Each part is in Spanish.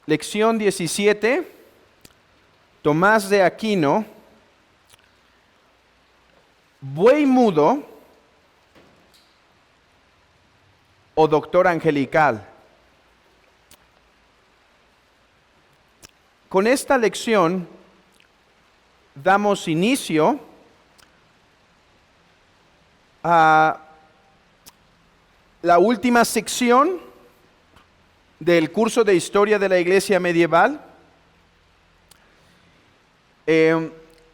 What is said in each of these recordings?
Lección 17, Tomás de Aquino, buey mudo o doctor angelical. Con esta lección damos inicio a la última sección del curso de Historia de la Iglesia Medieval,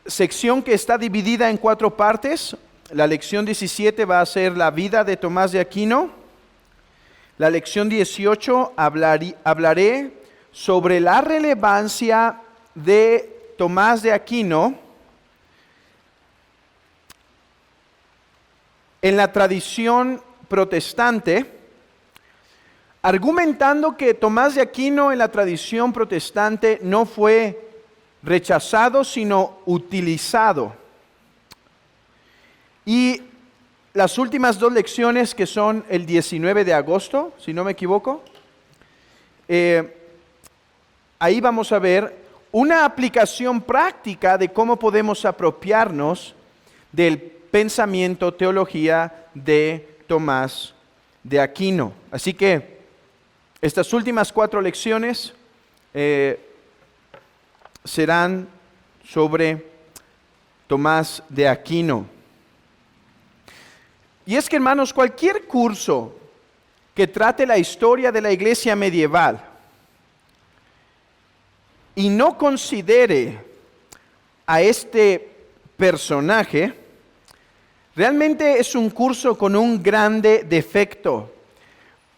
sección que está dividida en 4 partes. La lección 17 va a ser la vida de Tomás de Aquino. La lección 18 hablaré sobre la relevancia de Tomás de Aquino en la tradición protestante, argumentando que Tomás de Aquino en la tradición protestante no fue rechazado, sino utilizado. Y las últimas 2 lecciones, que son el 19 de agosto, si no me equivoco, ahí vamos a ver una aplicación práctica de cómo podemos apropiarnos del pensamiento, teología de Tomás de Aquino. Así que estas últimas 4 lecciones serán sobre Tomás de Aquino. Y es que, hermanos, cualquier curso que trate la historia de la iglesia medieval y no considere a este personaje, realmente es un curso con un grande defecto.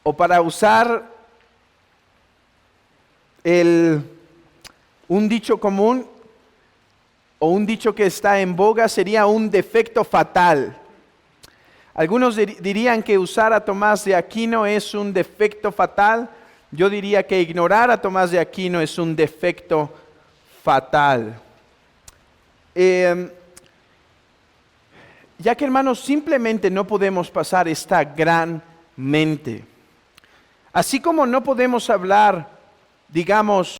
O para usar un dicho común o un dicho que está en boga, sería un defecto fatal. Algunos dirían que usar a Tomás de Aquino es un defecto fatal. Yo diría que ignorar a Tomás de Aquino es un defecto fatal. Ya que, hermanos, simplemente no podemos pasar esta gran mente. Así como no podemos hablar, digamos,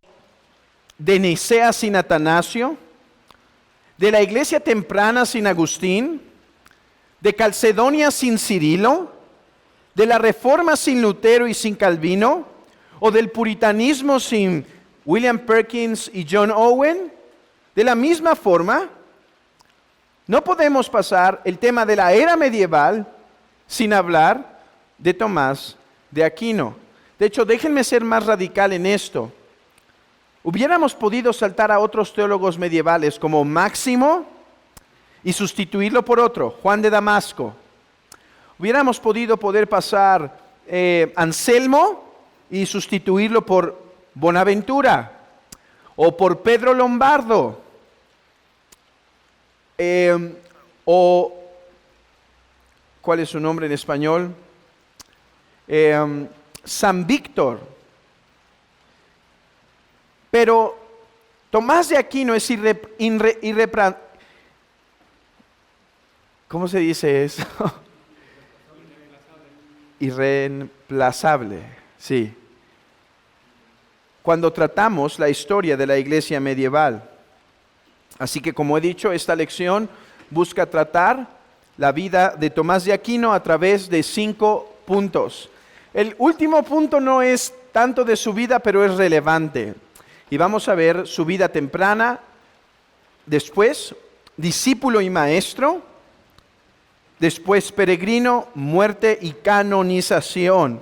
de Nicea sin Atanasio, de la iglesia temprana sin Agustín, de Calcedonia sin Cirilo, de la Reforma sin Lutero y sin Calvino, o del puritanismo sin William Perkins y John Owen, de la misma forma, no podemos pasar el tema de la era medieval sin hablar de Tomás de Aquino. De hecho, déjenme ser más radical en esto. Hubiéramos podido saltar a otros teólogos medievales como Máximo y sustituirlo por otro, Juan de Damasco. Hubiéramos podido pasar Anselmo y sustituirlo por Bonaventura o por Pedro Lombardo o ¿cuál es su nombre en español? San Víctor. Pero Tomás de Aquino es ¿cómo se dice eso? Irreemplazable, sí. Cuando tratamos la historia de la iglesia medieval. Así que, como he dicho, esta lección busca tratar la vida de Tomás de Aquino a través de 5 puntos. El último punto no es tanto de su vida, pero es relevante. Y vamos a ver su vida temprana, después discípulo y maestro, después peregrino, muerte y canonización.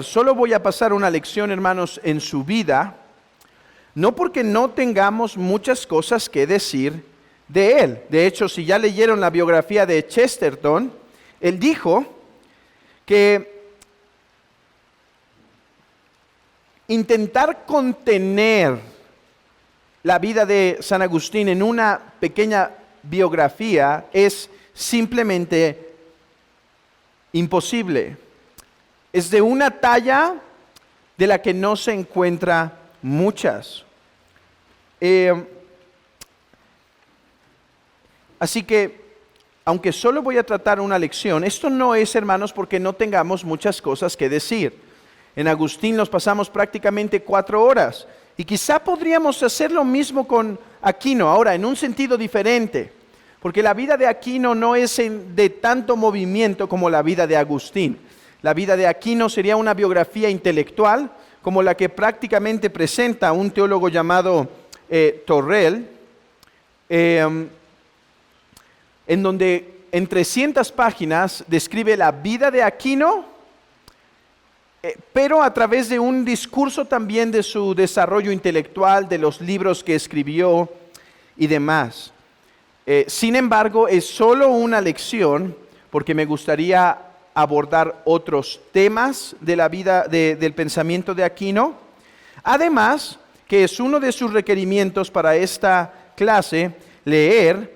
Solo voy a pasar una lección, hermanos, en su vida, no porque no tengamos muchas cosas que decir de él. De hecho, si ya leyeron la biografía de Chesterton, él dijo que intentar contener la vida de San Agustín en una pequeña biografía es simplemente imposible. Es de una talla de la que no se encuentra muchas. Así que aunque solo voy a tratar una lección, esto no es, hermanos, porque no tengamos muchas cosas que decir. En Agustín nos pasamos prácticamente 4 horas y quizá podríamos hacer lo mismo con Aquino, ahora en un sentido diferente, porque la vida de Aquino no es de tanto movimiento como la vida de Agustín. La vida de Aquino sería una biografía intelectual, como la que prácticamente presenta un teólogo llamado Torrell, en donde en 300 páginas describe la vida de Aquino, pero a través de un discurso también de su desarrollo intelectual, de los libros que escribió y demás. Sin embargo, es solo una lección, porque me gustaría abordar otros temas de la vida, del pensamiento de Aquino. Además, que es uno de sus requerimientos para esta clase, leer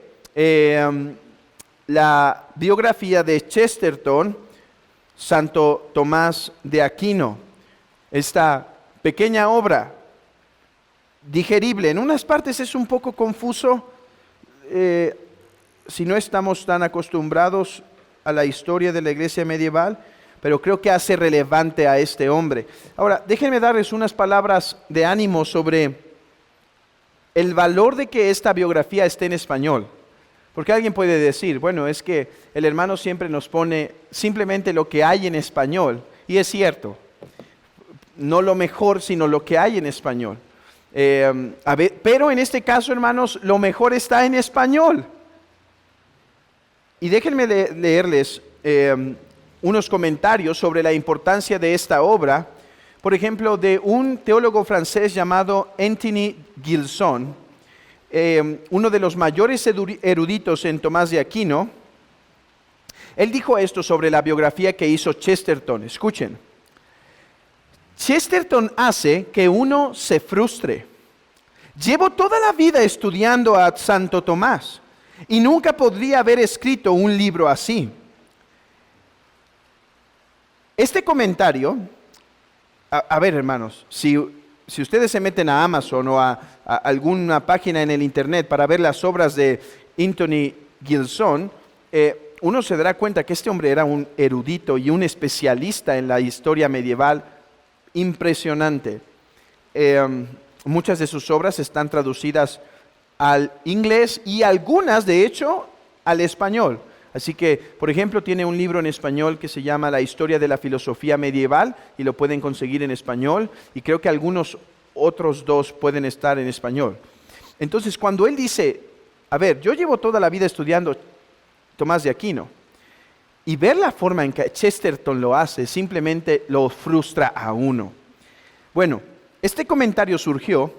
la biografía de Chesterton, Santo Tomás de Aquino. Esta pequeña obra, digerible, en unas partes es un poco confuso, si no estamos tan acostumbrados a la historia de la iglesia medieval, pero creo que hace relevante a este hombre. Ahora, déjenme darles unas palabras de ánimo sobre el valor de que esta biografía esté en español. Porque alguien puede decir, bueno, es que el hermano siempre nos pone simplemente lo que hay en español, y es cierto, no lo mejor, sino lo que hay en español. Pero en este caso, hermanos, lo mejor está en español. Y déjenme leerles unos comentarios sobre la importancia de esta obra, por ejemplo, de un teólogo francés llamado Anthony Gilson, uno de los mayores eruditos en Tomás de Aquino. Él dijo esto sobre la biografía que hizo Chesterton. Escuchen. Chesterton hace que uno se frustre. Llevo toda la vida estudiando a Santo Tomás y nunca podría haber escrito un libro así. Este comentario, a ver, hermanos, si ustedes se meten a Amazon o a alguna página en el internet para ver las obras de Anthony Gilson, uno se dará cuenta que este hombre era un erudito y un especialista en la historia medieval impresionante. Muchas de sus obras están traducidas al inglés y algunas, de hecho, al español. Así que, por ejemplo, tiene un libro en español que se llama La historia de la filosofía medieval y lo pueden conseguir en español, y creo que algunos otros 2 pueden estar en español. Entonces, cuando él dice, a ver, yo llevo toda la vida estudiando Tomás de Aquino, y ver la forma en que Chesterton lo hace simplemente lo frustra a uno. Bueno, este comentario surgió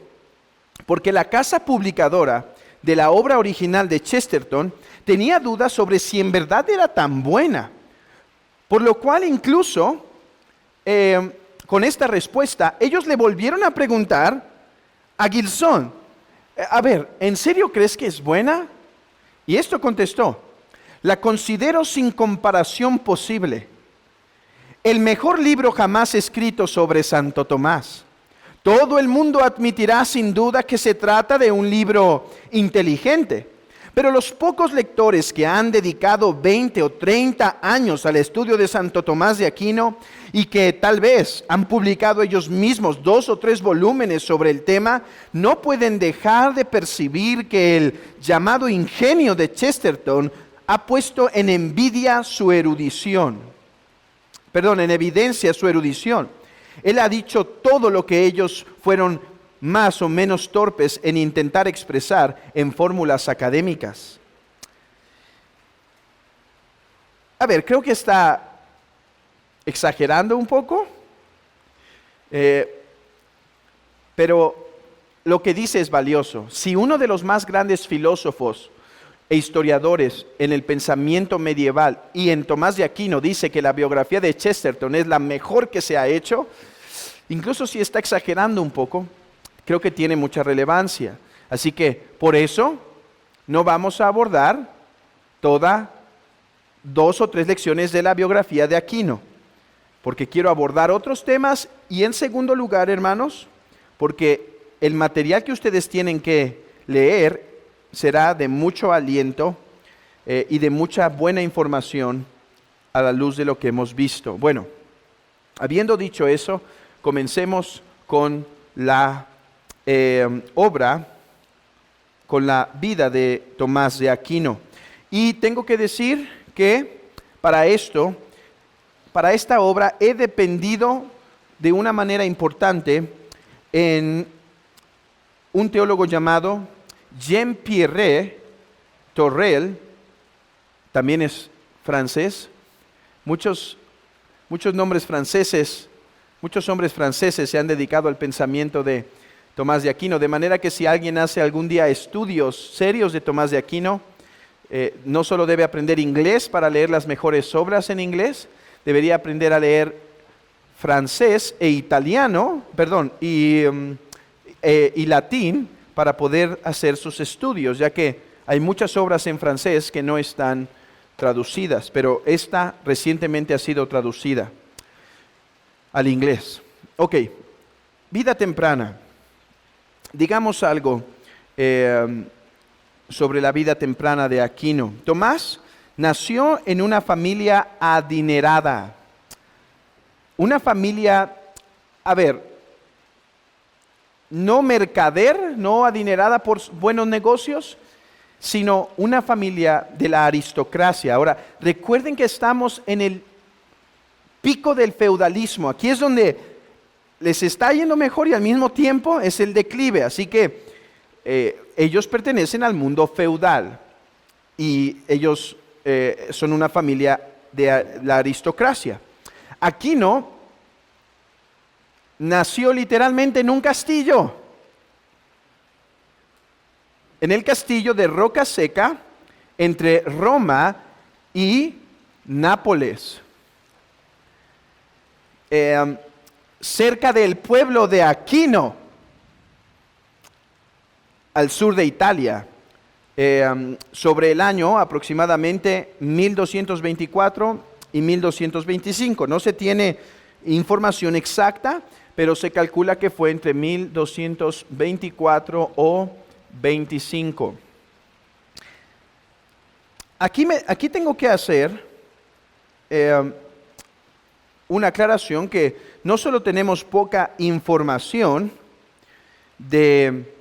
porque la casa publicadora de la obra original de Chesterton tenía dudas sobre si en verdad era tan buena, por lo cual incluso con esta respuesta ellos le volvieron a preguntar a Gilson, a ver, ¿en serio crees que es buena? Y esto contestó, la considero sin comparación posible, el mejor libro jamás escrito sobre Santo Tomás. Todo el mundo admitirá sin duda que se trata de un libro inteligente, pero los pocos lectores que han dedicado 20 o 30 años al estudio de Santo Tomás de Aquino y que tal vez han publicado ellos mismos 2 o 3 volúmenes sobre el tema, no pueden dejar de percibir que el llamado ingenio de Chesterton ha puesto en evidencia su erudición. Él ha dicho todo lo que ellos fueron más o menos torpes en intentar expresar en fórmulas académicas. A ver, creo que está exagerando un poco, pero lo que dice es valioso. Si uno de los más grandes filósofos e historiadores en el pensamiento medieval y en Tomás de Aquino dice que la biografía de Chesterton es la mejor que se ha hecho, incluso si está exagerando un poco, creo que tiene mucha relevancia. Así que por eso no vamos a abordar todas 2 o 3 lecciones de la biografía de Aquino, porque quiero abordar otros temas, y en segundo lugar, hermanos, porque el material que ustedes tienen que leer será de mucho aliento y de mucha buena información a la luz de lo que hemos visto. Bueno, habiendo dicho eso, comencemos con la obra, con la vida de Tomás de Aquino. Y tengo que decir que para esta obra he dependido de una manera importante en un teólogo llamado Jean-Pierre Torrel, también es francés. Muchos hombres franceses se han dedicado al pensamiento de Tomás de Aquino, de manera que si alguien hace algún día estudios serios de Tomás de Aquino, no solo debe aprender inglés para leer las mejores obras en inglés, debería aprender a leer francés e italiano, y latín para poder hacer sus estudios, ya que hay muchas obras en francés que no están traducidas, pero esta recientemente ha sido traducida al inglés. Ok, vida temprana. Digamos algo sobre la vida temprana de Aquino. Tomás nació en una familia adinerada. Una familia, no mercader, no adinerada por buenos negocios, sino una familia de la aristocracia. Ahora, recuerden que estamos en el pico del feudalismo. Aquí es donde les está yendo mejor y al mismo tiempo es el declive. Así que ellos pertenecen al mundo feudal y ellos son una familia de la aristocracia. Aquino nació literalmente en un castillo, en el castillo de Roca Seca, entre Roma y Nápoles, cerca del pueblo de Aquino, al sur de Italia, sobre el año aproximadamente 1224 y 1225. No se tiene información exacta, pero se calcula que fue entre 1224 o 25. Aquí tengo que hacer una aclaración que no solo tenemos poca información de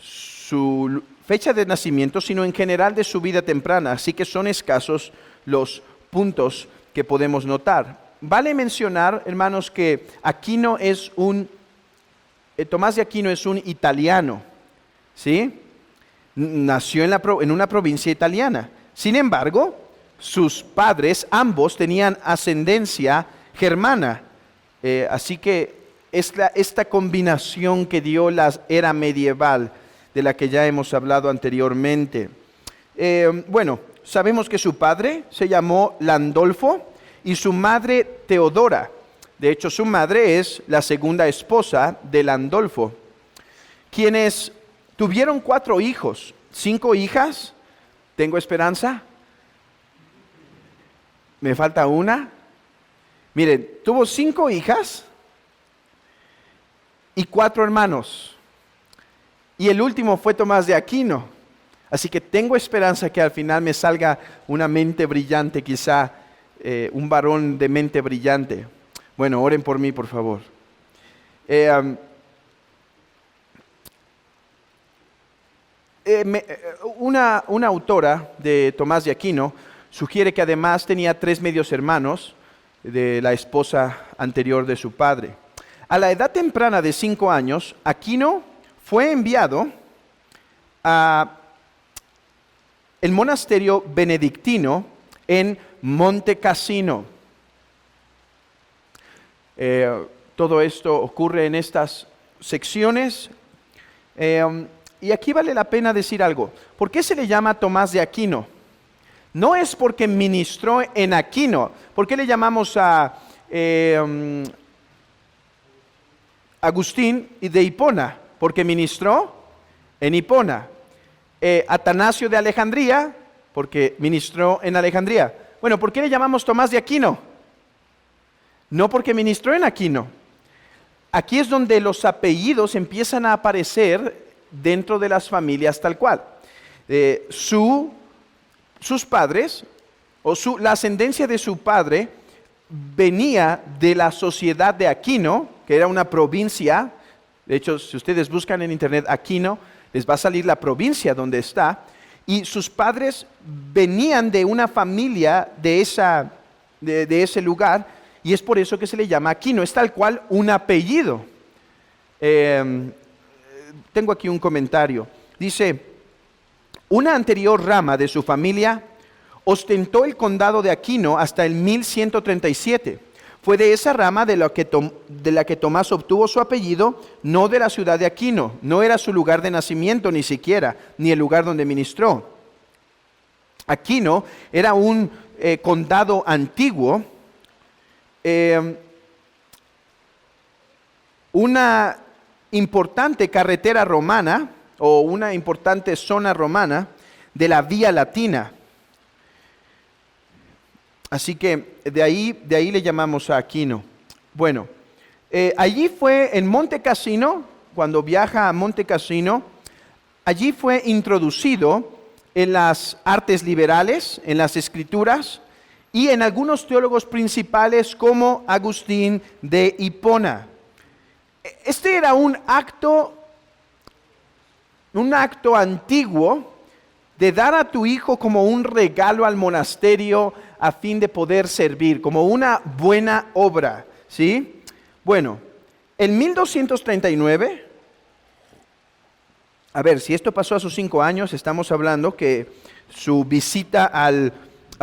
su fecha de nacimiento, sino en general de su vida temprana, así que son escasos los puntos que podemos notar. Vale mencionar, hermanos, que Tomás de Aquino es un italiano, ¿sí? Nació en una provincia italiana. Sin embargo, sus padres, ambos, tenían ascendencia germana. Así que esta combinación que dio la era medieval, de la que ya hemos hablado anteriormente. Sabemos que su padre se llamó Landolfo y su madre Teodora. De hecho, su madre es la segunda esposa de Landolfo, quienes tuvieron 4 hijos, 5 hijas. ¿Tengo esperanza? ¿Me falta una? Miren, tuvo 5 hijas y 4 hermanos. Y el último fue Tomás de Aquino. Así que tengo esperanza que al final me salga una mente brillante, quizá un varón de mente brillante. Bueno, oren por mí, por favor. Una autora de Tomás de Aquino sugiere que además tenía 3 medios hermanos de la esposa anterior de su padre. A la edad temprana de 5 años, Aquino fue enviado a el monasterio benedictino en Monte Cassino. Todo esto ocurre en estas secciones. Y aquí vale la pena decir algo. ¿Por qué se le llama Tomás de Aquino? No es porque ministró en Aquino. ¿Por qué le llamamos a Agustín de Hipona? Porque ministró en Hipona. Atanasio de Alejandría, porque ministró en Alejandría. Bueno, ¿por qué le llamamos Tomás de Aquino? No porque ministró en Aquino. Aquí es donde los apellidos empiezan a aparecer dentro de las familias tal cual. Su sus padres, la ascendencia de su padre, venía de la sociedad de Aquino, que era una provincia. De hecho, si ustedes buscan en internet Aquino, les va a salir la provincia donde está. Y sus padres venían de una familia de ese lugar, y es por eso que se le llama Aquino. Es tal cual un apellido. Tengo aquí un comentario. Dice, una anterior rama de su familia ostentó el condado de Aquino hasta el 1137. Fue de esa rama de la que Tomás obtuvo su apellido, no de la ciudad de Aquino. No era su lugar de nacimiento ni siquiera, ni el lugar donde ministró. Aquino era un condado antiguo, una importante carretera romana o una importante zona romana de la Vía Latina. Así que de ahí le llamamos a Aquino. Bueno, allí fue en Monte Cassino, cuando viaja a Monte Cassino, allí fue introducido en las artes liberales, en las escrituras y en algunos teólogos principales como Agustín de Hipona. Este era un acto antiguo de dar a tu hijo como un regalo al monasterio a fin de poder servir, como una buena obra, ¿sí? Bueno, en 1239, a ver, si esto pasó a sus 5 años, estamos hablando que su visita al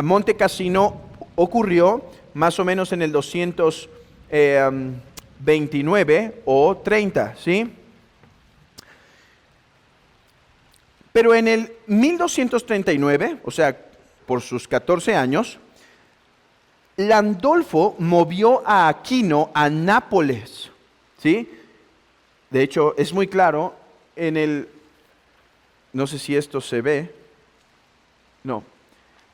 Monte Cassino ocurrió más o menos en el 229 o 30, ¿sí? Pero en el 1239, o sea, por sus 14 años, Landolfo movió a Aquino a Nápoles, ¿sí? De hecho, es muy claro no sé si esto se ve, no,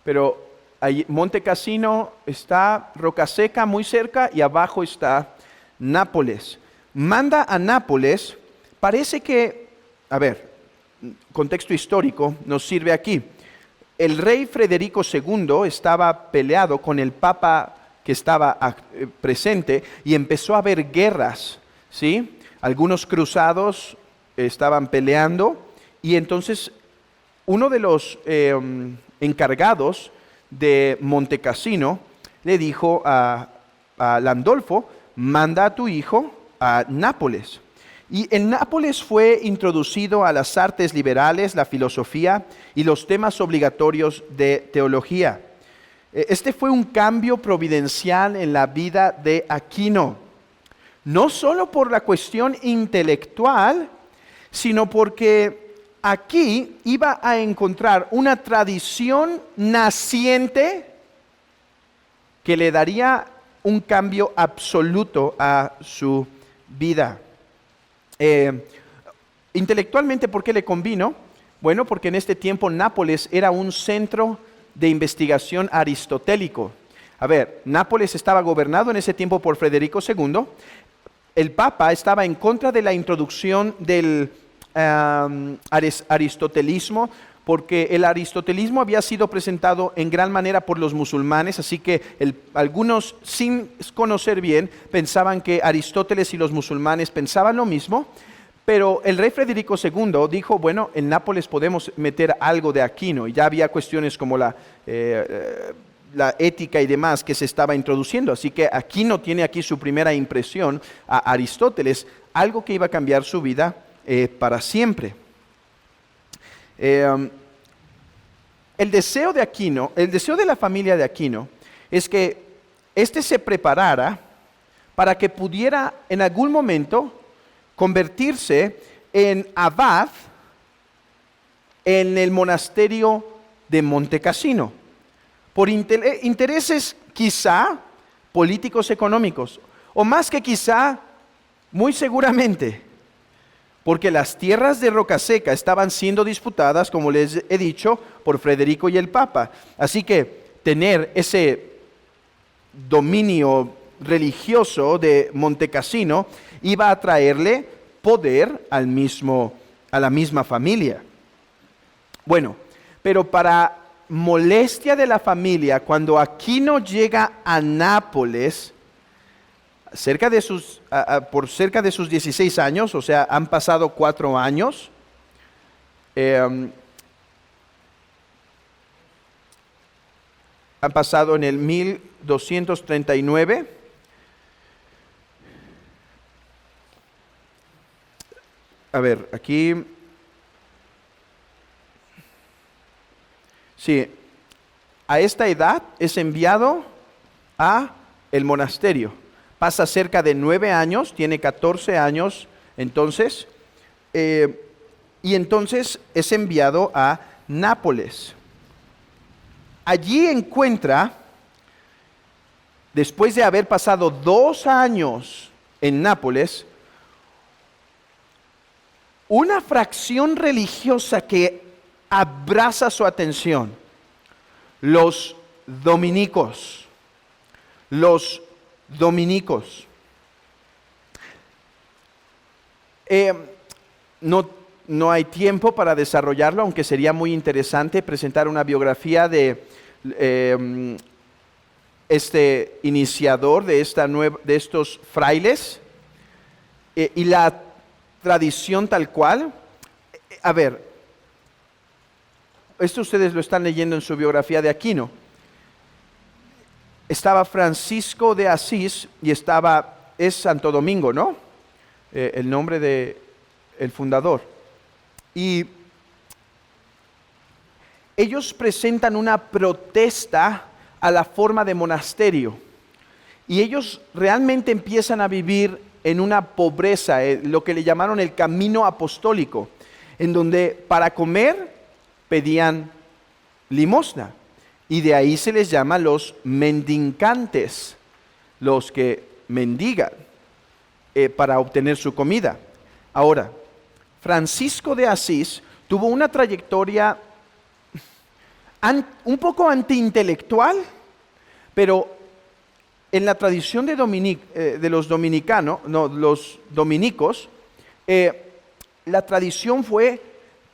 pero ahí, Monte Cassino está Rocaseca muy cerca y abajo está Nápoles. Manda a Nápoles, parece que, a ver, contexto histórico nos sirve aquí. El rey Federico II estaba peleado con el papa que estaba presente y empezó a haber guerras, ¿sí? Algunos cruzados estaban peleando y entonces uno de los encargados de Monte Cassino le dijo a Landolfo, manda a tu hijo a Nápoles. Y en Nápoles fue introducido a las artes liberales, la filosofía y los temas obligatorios de teología. Este fue un cambio providencial en la vida de Aquino, no solo por la cuestión intelectual, sino porque aquí iba a encontrar una tradición naciente que le daría un cambio absoluto a su vida. Intelectualmente, ¿por qué le convino? Bueno, porque en este tiempo Nápoles era un centro de investigación aristotélico. A ver, Nápoles estaba gobernado en ese tiempo por Federico II. El Papa estaba en contra de la introducción del aristotelismo, porque el aristotelismo había sido presentado en gran manera por los musulmanes, así que algunos, sin conocer bien, pensaban que Aristóteles y los musulmanes pensaban lo mismo, pero el rey Federico II dijo, bueno, en Nápoles podemos meter algo de Aquino, y ya había cuestiones como la ética y demás que se estaba introduciendo, así que Aquino tiene aquí su primera impresión a Aristóteles, algo que iba a cambiar su vida para siempre. El deseo de Aquino, el deseo de la familia de Aquino, es que éste se preparara para que pudiera en algún momento convertirse en abad en el monasterio de Monte Cassino, por intereses quizá políticos económicos, o más que quizá, muy seguramente, porque las tierras de Rocaseca estaban siendo disputadas, como les he dicho, por Federico y el Papa. Así que tener ese dominio religioso de Monte Cassino iba a traerle poder a la misma familia. Bueno, pero para molestia de la familia cuando Aquino llega a Nápoles, por cerca de sus 16 años, o sea, han pasado 4 años. Han pasado en el 1239. A ver, aquí. Sí, a esta edad es enviado a el monasterio. Pasa cerca de 9 años, tiene 14 años entonces, y entonces es enviado a Nápoles. Allí encuentra, después de haber pasado 2 años en Nápoles, una fracción religiosa que abraza su atención: los dominicos. Los dominicos. No hay tiempo para desarrollarlo, aunque sería muy interesante presentar una biografía de este iniciador de estos frailes y la tradición tal cual. A ver, esto ustedes lo están leyendo en su biografía de Aquino. Estaba Francisco de Asís y es Santo Domingo, ¿no? El nombre del fundador. Y ellos presentan una protesta a la forma de monasterio. Y ellos realmente empiezan a vivir en una pobreza, lo que le llamaron el camino apostólico, en donde para comer pedían limosna, y de ahí se les llama los mendicantes, los que mendigan para obtener su comida. Ahora, Francisco de Asís tuvo una trayectoria un poco antiintelectual, pero en la tradición de los dominicos, la tradición fue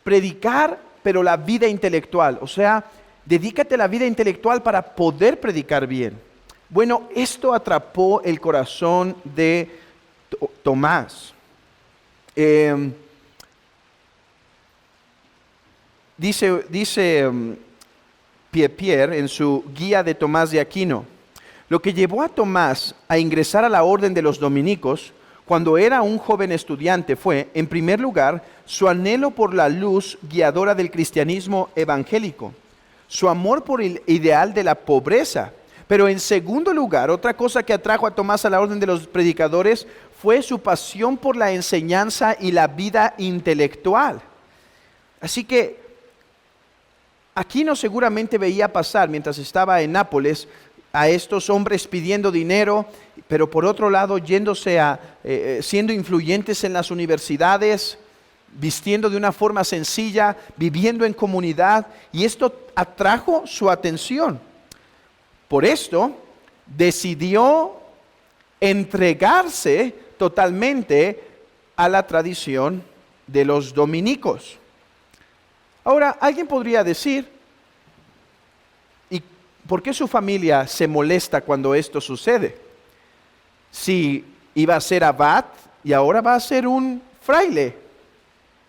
predicar, pero la vida intelectual. O sea, dedícate a la vida intelectual para poder predicar bien. Bueno, esto atrapó el corazón de Tomás. Dice Pierre en su Guía de Tomás de Aquino: lo que llevó a Tomás a ingresar a la orden de los dominicos cuando era un joven estudiante fue, en primer lugar, su anhelo por la luz guiadora del cristianismo evangélico, su amor por el ideal de la pobreza. Pero en segundo lugar, otra cosa que atrajo a Tomás a la orden de los predicadores fue su pasión por la enseñanza y la vida intelectual. Así que Aquino seguramente veía pasar, mientras estaba en Nápoles, a estos hombres pidiendo dinero, pero por otro lado yéndose siendo influyentes en las universidades, vistiendo de una forma sencilla, viviendo en comunidad, y esto atrajo su atención. Por esto decidió entregarse totalmente a la tradición de los dominicos. Ahora, alguien podría decir, ¿y por qué su familia se molesta cuando esto sucede? Si iba a ser abad y ahora va a ser un fraile.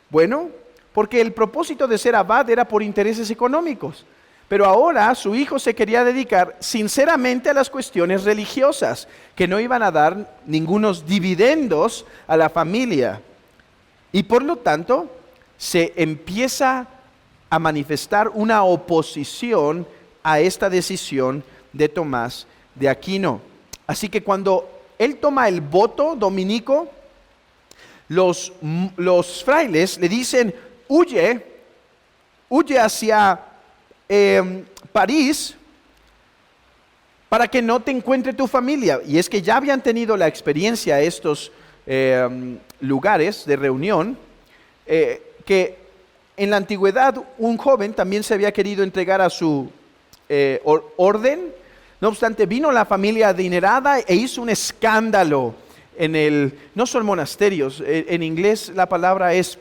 Bueno, porque el propósito de ser abad era por intereses económicos. Pero ahora su hijo se quería dedicar sinceramente a las cuestiones religiosas, que no iban a dar ningunos dividendos a la familia. Y por lo tanto, se empieza a manifestar una oposición a esta decisión de Tomás de Aquino. Así que cuando él toma el voto dominico, los frailes le dicen: huye hacia París para que no te encuentre tu familia. Y es que ya habían tenido la experiencia estos lugares de reunión, que en la antigüedad un joven también se había querido entregar a su orden. No obstante, vino la familia adinerada e hizo un escándalo no son monasterios, en inglés la palabra es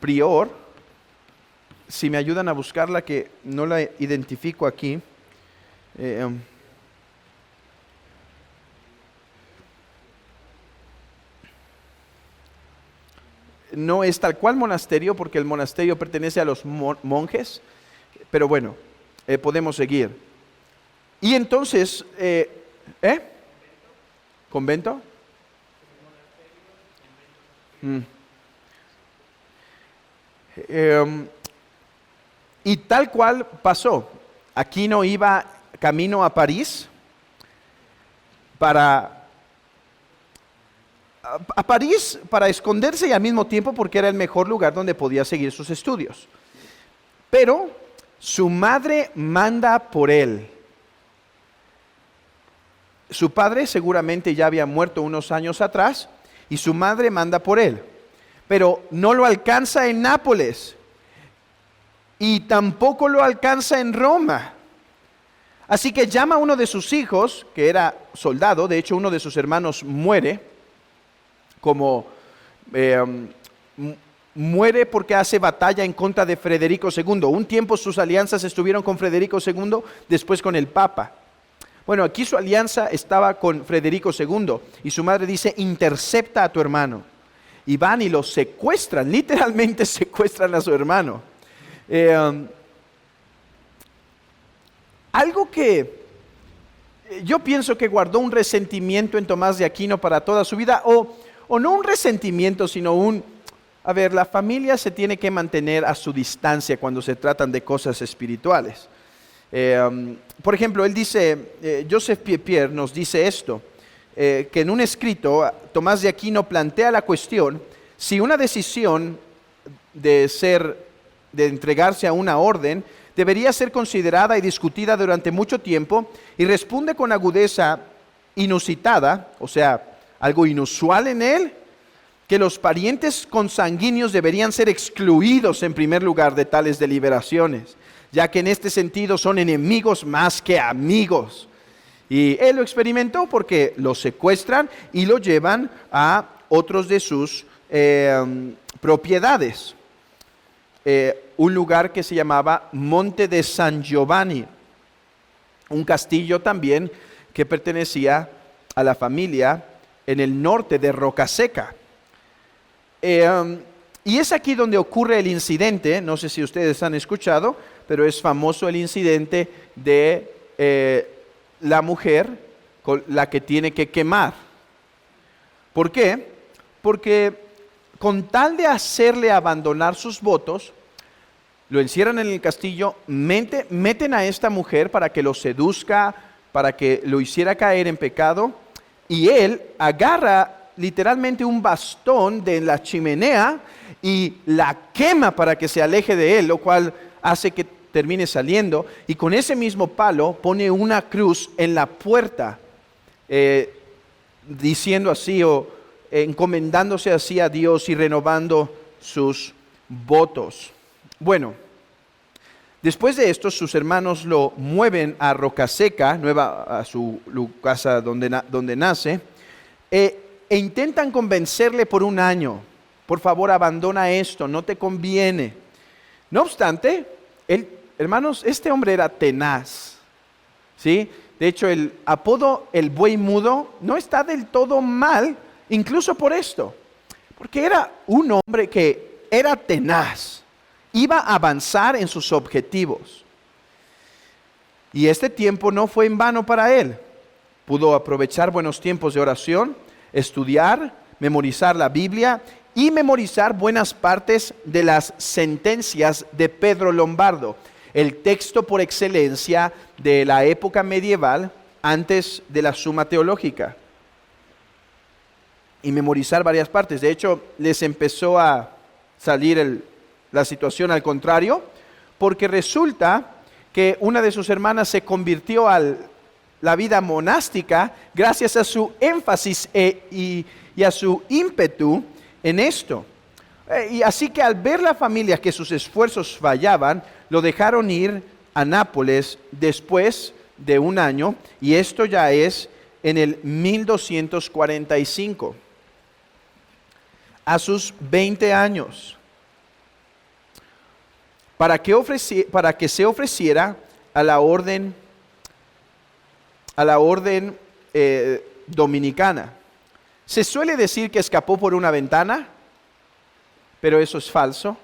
prior. si me ayudan a buscarla, que no la identifico aquí. No es tal cual monasterio, porque el monasterio pertenece a los monjes, pero bueno, podemos seguir. Y entonces, ¿convento? Y tal cual pasó. Aquino iba camino a París a París para esconderse y al mismo tiempo porque era el mejor lugar donde podía seguir sus estudios. Pero su madre manda por él. Su padre seguramente ya había muerto unos años atrás y su madre manda por él. Pero no lo alcanza en Nápoles y tampoco lo alcanza en Roma. Así que llama a uno de sus hijos, que era soldado, de hecho uno de sus hermanos muere, muere porque hace batalla en contra de Federico II. Un tiempo sus alianzas estuvieron con Federico II, después con el Papa. Bueno, aquí su alianza estaba con Federico II y su madre dice: intercepta a tu hermano. Y van y lo secuestran, literalmente secuestran a su hermano. Algo que yo pienso que guardó un resentimiento en Tomás de Aquino para toda su vida, o no un resentimiento, sino la familia se tiene que mantener a su distancia cuando se tratan de cosas espirituales. Por ejemplo, él dice, Joseph Pieper nos dice esto, que en un escrito Tomás de Aquino plantea la cuestión si una decisión de entregarse a una orden debería ser considerada y discutida durante mucho tiempo, y responde con agudeza inusitada, o sea, algo inusual en él, que los parientes consanguíneos deberían ser excluidos en primer lugar de tales deliberaciones, ya que en este sentido son enemigos más que amigos. Y él lo experimentó porque lo secuestran y lo llevan a otros de sus propiedades. Un lugar que se llamaba Monte de San Giovanni, un castillo también que pertenecía a la familia en el norte de Rocaseca. Y es aquí donde ocurre el incidente, no sé si ustedes han escuchado, pero es famoso el incidente de la mujer con la que tiene que quemar. ¿Por qué? Porque con tal de hacerle abandonar sus votos, lo encierran en el castillo, meten a esta mujer para que lo seduzca, para que lo hiciera caer en pecado, y él agarra literalmente un bastón de la chimenea y la quema para que se aleje de él, lo cual hace que termine saliendo, y con ese mismo palo pone una cruz en la puerta, diciendo así, o encomendándose así a Dios y renovando sus votos. Bueno, después de esto, sus hermanos lo mueven a Rocaseca, a su casa donde nace, e intentan convencerle por un año: por favor, abandona esto, no te conviene. No obstante, hermanos, este hombre era tenaz, ¿sí? De hecho, el apodo el buey mudo no está del todo mal, incluso por esto, porque era un hombre que era tenaz, iba a avanzar en sus objetivos. Y este tiempo no fue en vano para él. Pudo aprovechar buenos tiempos de oración, estudiar, memorizar la Biblia y memorizar buenas partes de las sentencias de Pedro Lombardo, el texto por excelencia de la época medieval antes de la Suma Teológica. Y memorizar varias partes. De hecho, les empezó a salir la situación al contrario, porque resulta que una de sus hermanas se convirtió a la vida monástica gracias a su énfasis y a su ímpetu en esto. Y así que al ver la familia que sus esfuerzos fallaban, lo dejaron ir a Nápoles después de un año, y esto ya es en el 1245, a sus 20 años. para que se ofreciera a la orden dominicana. Se suele decir que escapó por una ventana, pero eso es falso.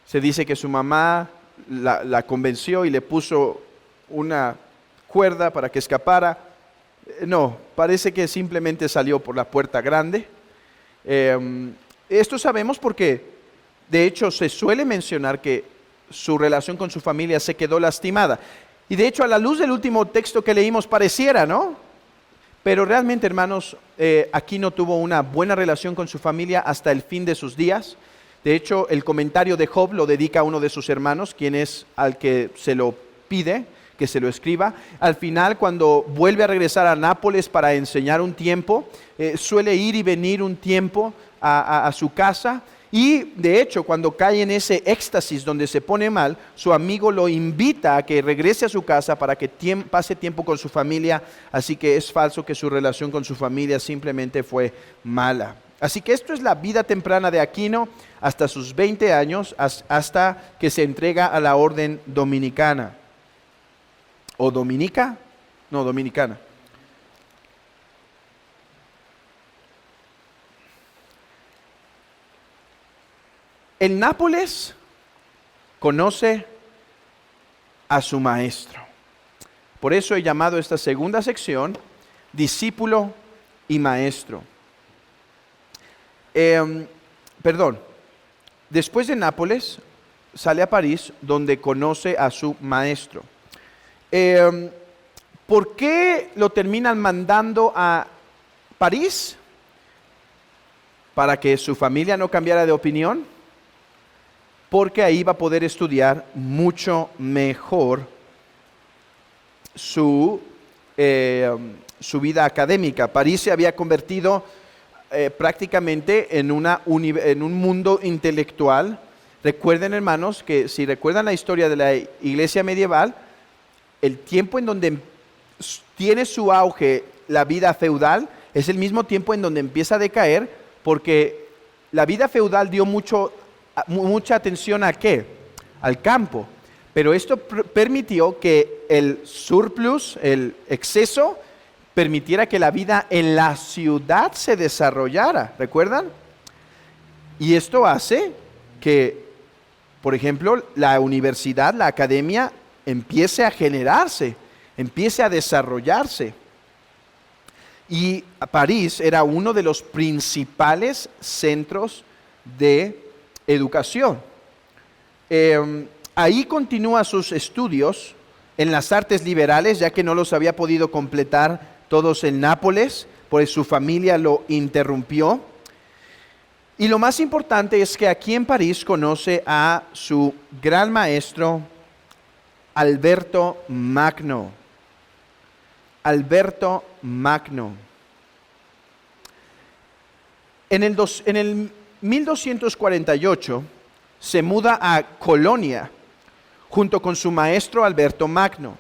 Se dice que su mamá la convenció y le puso una cuerda para que escapara. No, parece que simplemente salió por la puerta grande. Esto sabemos porque, de hecho, se suele mencionar que su relación con su familia se quedó lastimada. Y de hecho, a la luz del último texto que leímos, pareciera, ¿no? Pero realmente, hermanos, Aquino tuvo una buena relación con su familia hasta el fin de sus días. De hecho, el comentario de Job lo dedica a uno de sus hermanos, quien es al que se lo pide, que se lo escriba. Al final, cuando vuelve a regresar a Nápoles para enseñar un tiempo, suele ir y venir un tiempo a su casa. Y de hecho, cuando cae en ese éxtasis donde se pone mal, su amigo lo invita a que regrese a su casa para que pase tiempo con su familia. Así que es falso que su relación con su familia simplemente fue mala. Así que esto es la vida temprana de Aquino hasta sus 20 años, hasta que se entrega a la orden dominicana. ¿O dominica? No, dominicana. En Nápoles conoce a su maestro. Por eso he llamado esta segunda sección discípulo y maestro. Después de Nápoles sale a París, donde conoce a su maestro. ¿Por qué lo terminan mandando a París? Para que su familia no cambiara de opinión. Porque ahí va a poder estudiar mucho mejor su vida académica. París se había convertido prácticamente en un mundo intelectual. Recuerden, hermanos, que si recuerdan la historia de la iglesia medieval, el tiempo en donde tiene su auge la vida feudal es el mismo tiempo en donde empieza a decaer, porque la vida feudal dio mucha atención ¿a qué? Al campo. Pero esto permitió que el surplus, el exceso, permitiera que la vida en la ciudad se desarrollara. ¿Recuerdan? Y esto hace que, por ejemplo, la universidad, la academia, empiece a generarse, empiece a desarrollarse. Y París era uno de los principales centros de educación. Ahí continúa sus estudios en las artes liberales, ya que no los había podido completar todos en Nápoles, pues su familia lo interrumpió. Y lo más importante es que aquí en París conoce a su gran maestro, Alberto Magno. Alberto Magno. En el 1248 se muda a Colonia junto con su maestro Alberto Magno.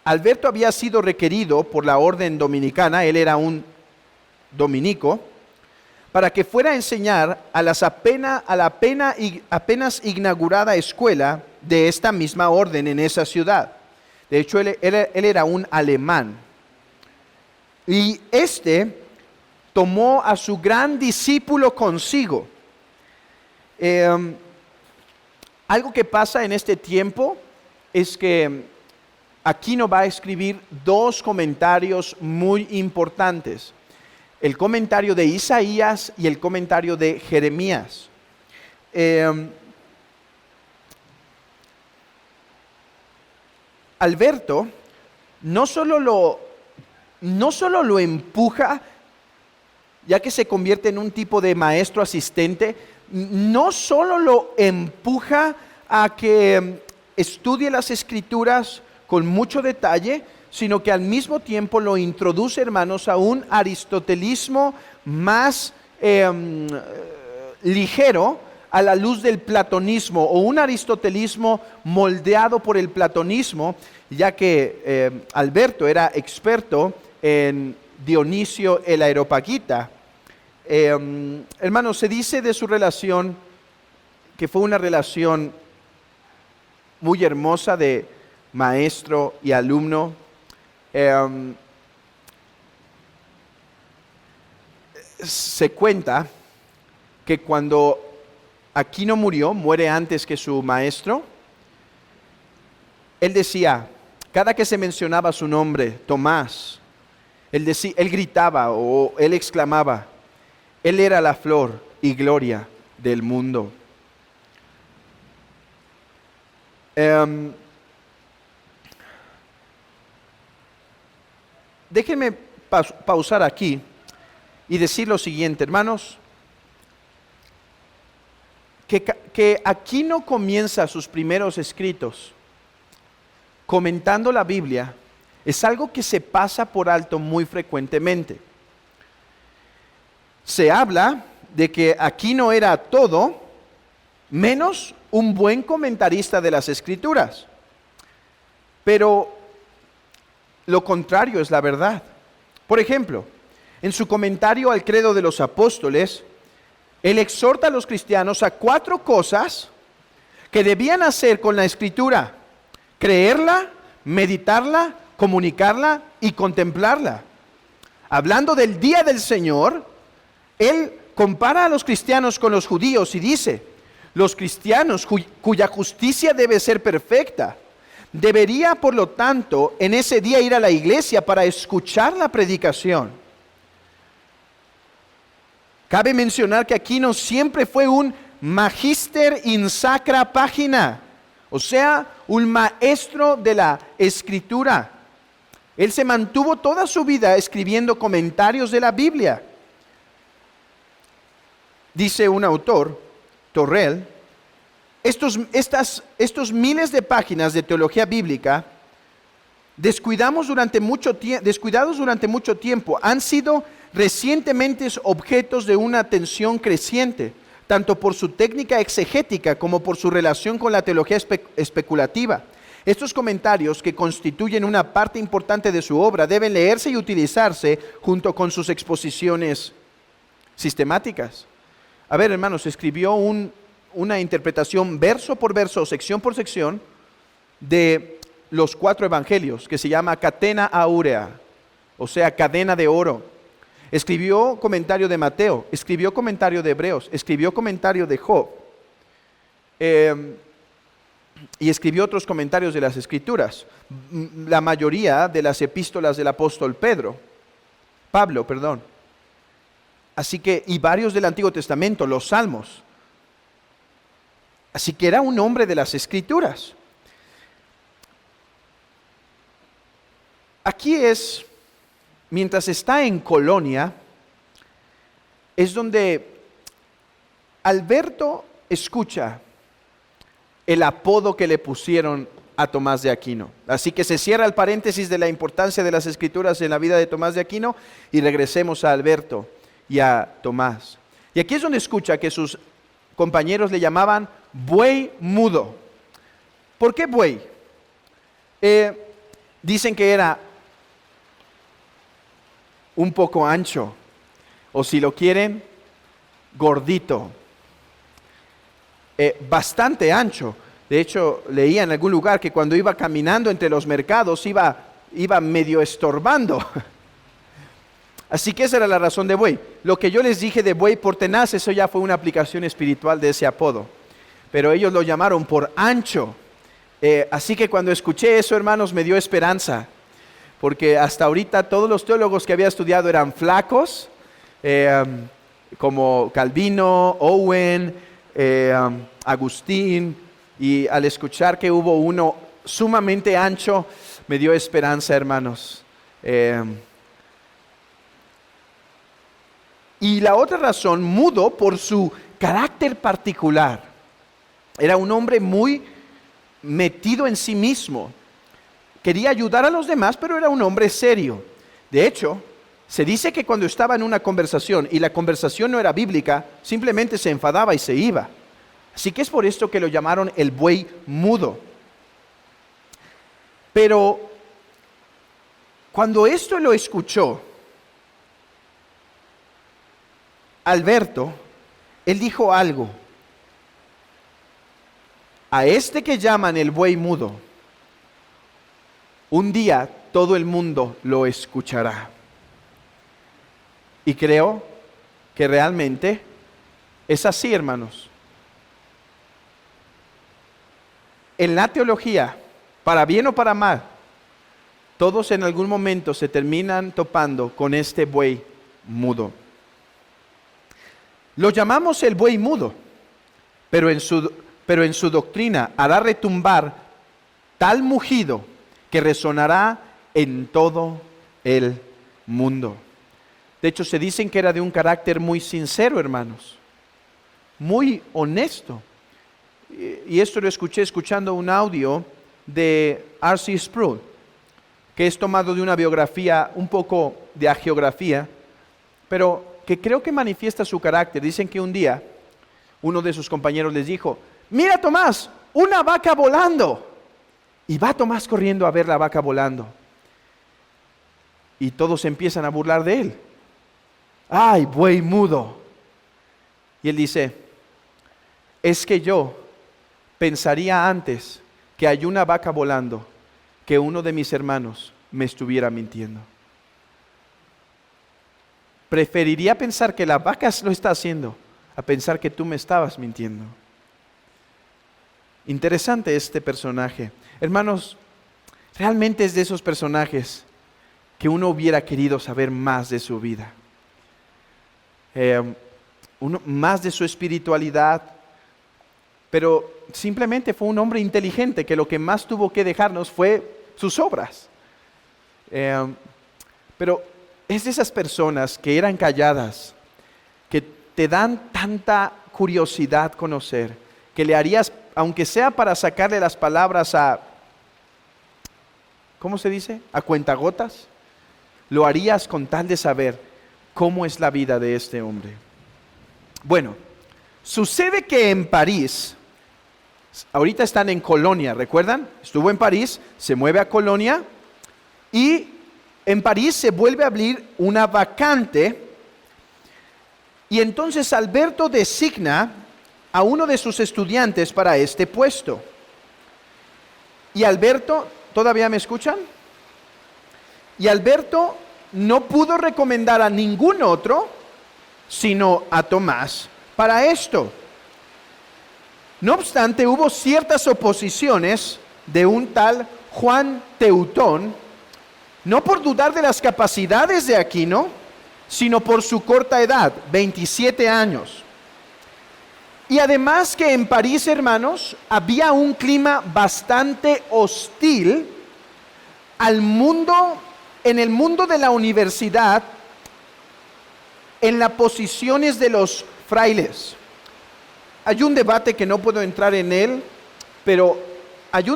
Alberto había sido requerido por la orden dominicana, él era un dominico, para que fuera a enseñar a la apenas inaugurada escuela de esta misma orden en esa ciudad. De hecho, él era un alemán. Y tomó a su gran discípulo consigo. Algo que pasa en este tiempo es que Aquino va a escribir dos comentarios muy importantes. El comentario de Isaías y el comentario de Jeremías. Alberto no solo lo empuja, ya que se convierte en un tipo de maestro asistente, no solo lo empuja a que estudie las escrituras con mucho detalle, sino que al mismo tiempo lo introduce, hermanos, a un aristotelismo más ligero a la luz del platonismo, o un aristotelismo moldeado por el platonismo, ya que Alberto era experto en Dionisio el Areopagita. Hermanos, se dice de su relación que fue una relación muy hermosa de maestro y alumno. Se cuenta que cuando Aquino muere antes que su maestro, él decía, cada que se mencionaba su nombre, Tomás, él gritaba o él exclamaba, él era la flor y gloria del mundo. Déjenme pausar aquí y decir lo siguiente, hermanos, que Aquino comienza sus primeros escritos comentando la Biblia es algo que se pasa por alto muy frecuentemente. Se habla de que Aquino era todo menos un buen comentarista de las Escrituras, pero lo contrario es la verdad. Por ejemplo, en su comentario al Credo de los Apóstoles, él exhorta a los cristianos a 4 cosas que debían hacer con la Escritura: creerla, meditarla, comunicarla y contemplarla. Hablando del día del Señor, él compara a los cristianos con los judíos y dice, los cristianos cuya justicia debe ser perfecta, debería por lo tanto en ese día ir a la iglesia para escuchar la predicación. Cabe mencionar que Aquino siempre fue un magister in sacra pagina, o sea, un maestro de la Escritura. Él se mantuvo toda su vida escribiendo comentarios de la Biblia. Dice un autor, Torrell, estos miles de páginas de teología bíblica, descuidados durante mucho tiempo, han sido recientemente objetos de una atención creciente, tanto por su técnica exegética como por su relación con la teología especulativa. Estos comentarios, que constituyen una parte importante de su obra, deben leerse y utilizarse junto con sus exposiciones sistemáticas. A ver, hermanos, escribió una interpretación verso por verso, sección por sección, de los 4 evangelios, que se llama Catena Aurea, o sea, cadena de oro. Escribió comentario de Mateo, escribió comentario de Hebreos, escribió comentario de Job, y escribió otros comentarios de las Escrituras. La mayoría de las epístolas del apóstol Pablo. Así que, y varios del Antiguo Testamento, los Salmos. Así que era un hombre de las Escrituras. Aquí es, mientras está en Colonia, es donde Alberto escucha el apodo que le pusieron a Tomás de Aquino. Así que se cierra el paréntesis de la importancia de las Escrituras en la vida de Tomás de Aquino y regresemos a Alberto y a Tomás. Y aquí es donde escucha que sus compañeros le llamaban buey mudo. ¿Por qué buey? Dicen que era un poco ancho, o si lo quieren, gordito, bastante ancho. De hecho, leía en algún lugar que cuando iba caminando entre los mercados iba medio estorbando. Así que esa era la razón de buey. Lo que yo les dije de buey por tenaz, eso ya fue una aplicación espiritual de ese apodo. Pero ellos lo llamaron por ancho. Así que cuando escuché eso, hermanos, me dio esperanza. Porque hasta ahorita todos los teólogos que había estudiado eran flacos, como Calvino, Owen, Agustín, y al escuchar que hubo uno sumamente ancho, me dio esperanza, hermanos. Y la otra razón, mudo, por su carácter particular. Era un hombre muy metido en sí mismo. Quería ayudar a los demás, pero era un hombre serio. De hecho, se dice que cuando estaba en una conversación y la conversación no era bíblica, simplemente se enfadaba y se iba. Así que es por esto que lo llamaron el buey mudo. Pero cuando esto lo escuchó Alberto, él dijo algo. a este que llaman el buey mudo, un día todo el mundo lo escuchará. Y creo que realmente es así, hermanos. En la teología, para bien o para mal, todos en algún momento se terminan topando con este buey mudo. Lo llamamos el buey mudo, pero en su doctrina hará retumbar tal mugido que resonará en todo el mundo. De hecho, se dicen que era de un carácter muy sincero, hermanos, muy honesto. Y esto lo escuché escuchando un audio de R.C. Sproul, que es tomado de una biografía, un poco de hagiografía, pero que creo que manifiesta su carácter. Dicen que un día uno de sus compañeros les dijo: mira, Tomás, una vaca volando. Y va Tomás corriendo a ver la vaca volando. Y todos empiezan a burlar de él. ¡Ay, buey mudo! Y él dice: es que yo pensaría antes que hay una vaca volando que uno de mis hermanos me estuviera mintiendo. Preferiría pensar que la vaca lo está haciendo a pensar que tú me estabas mintiendo. Interesante este personaje. Hermanos, realmente es de esos personajes que uno hubiera querido saber más de su vida. Más de su espiritualidad, pero simplemente fue un hombre inteligente que lo que más tuvo que dejarnos fue sus obras. Pero es de esas personas que eran calladas, que te dan tanta curiosidad conocer, que le harías, aunque sea para sacarle las palabras a, ¿cómo se dice?, a cuentagotas, lo harías con tal de saber cómo es la vida de este hombre. Bueno, sucede que en París, ahorita están en Colonia, ¿recuerdan? Estuvo en París, se mueve a Colonia y en París se vuelve a abrir una vacante y entonces Alberto designa a uno de sus estudiantes para este puesto. Y Alberto, ¿todavía me escuchan? Y Alberto no pudo recomendar a ningún otro sino a Tomás para esto. No obstante, hubo ciertas oposiciones de un tal Juan Teutón, no por dudar de las capacidades de Aquino, sino por su corta edad, 27 años. Y además que en París, hermanos, había un clima bastante hostil al mundo, en el mundo de la universidad, en las posiciones de los frailes. Hay un debate que no puedo entrar en él, pero hay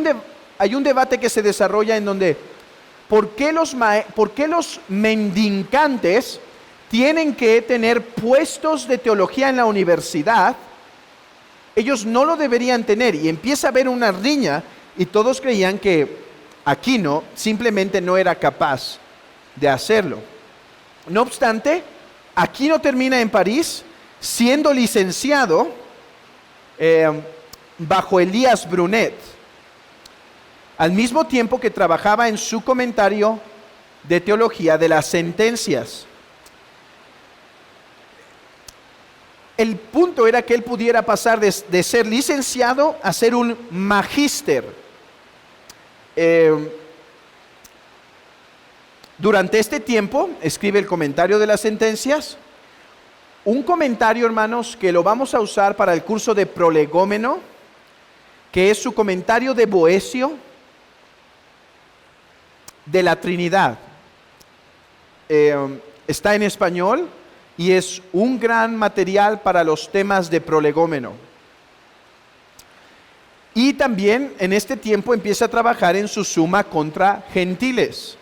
un debate que se desarrolla en donde ¿por qué los mendicantes tienen que tener puestos de teología en la universidad? Ellos no lo deberían tener, y empieza a haber una riña y todos creían que Aquino simplemente no era capaz de hacerlo. No obstante, Aquino termina en París siendo licenciado bajo Elías Brunet, al mismo tiempo que trabajaba en su comentario de teología de las sentencias. El punto era que él pudiera pasar de ser licenciado a ser un magíster. Durante este tiempo escribe el comentario de las sentencias, un comentario, hermanos, que lo vamos a usar para el curso de prolegómeno, que es su comentario de Boecio de la Trinidad. Está en español y es un gran material para los temas de prolegómeno. Y también en este tiempo empieza a trabajar en su Suma contra Gentiles,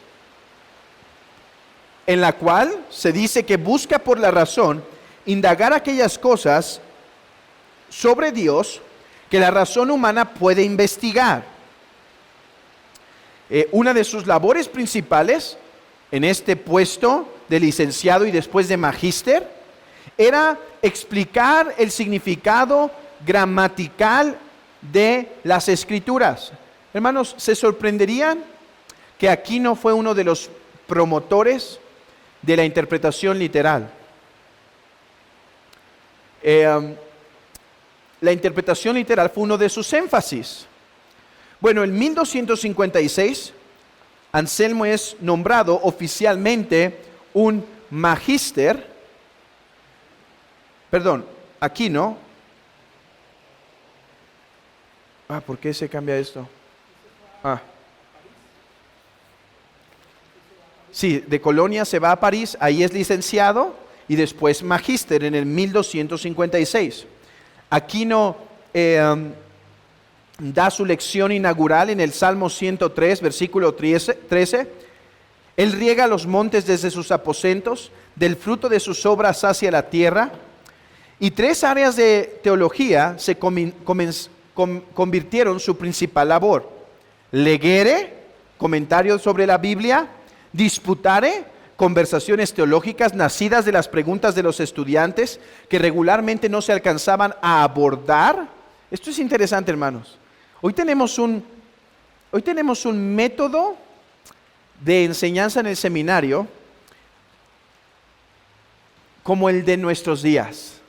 en la cual se dice que busca por la razón indagar aquellas cosas sobre Dios que la razón humana puede investigar. Una de sus labores principales en este puesto de licenciado y después de magíster era explicar el significado gramatical de las Escrituras. Hermanos, ¿se sorprenderían que Aquino fue uno de los promotores de la interpretación literal? La interpretación literal fue uno de sus énfasis. Bueno, en 1256, Anselmo es nombrado oficialmente un magíster, Aquino. ¿Por qué se cambia esto? Sí, de Colonia se va a París, ahí es licenciado y después magíster en el 1256. Aquino da su lección inaugural en el Salmo 103, versículo 13. Él riega los montes desde sus aposentos, del fruto de sus obras hacia la tierra. Y 3 áreas de teología se convirtieron su principal labor: legere, comentarios sobre la Biblia; disputare, conversaciones teológicas nacidas de las preguntas de los estudiantes que regularmente no se alcanzaban a abordar. Esto es interesante, hermanos. Hoy tenemos un método de enseñanza en el seminario como el de nuestros días,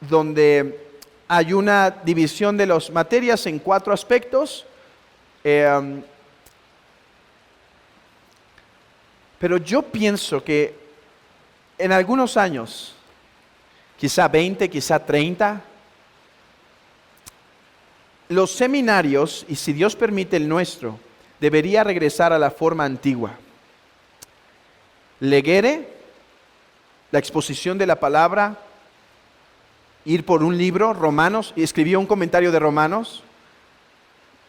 donde hay una división de las materias en 4 aspectos, pero yo pienso que en algunos años, quizá 20, quizá 30, los seminarios, y si Dios permite el nuestro, debería regresar a la forma antigua. Legere, la exposición de la palabra, ir por un libro, Romanos, y escribió un comentario de Romanos.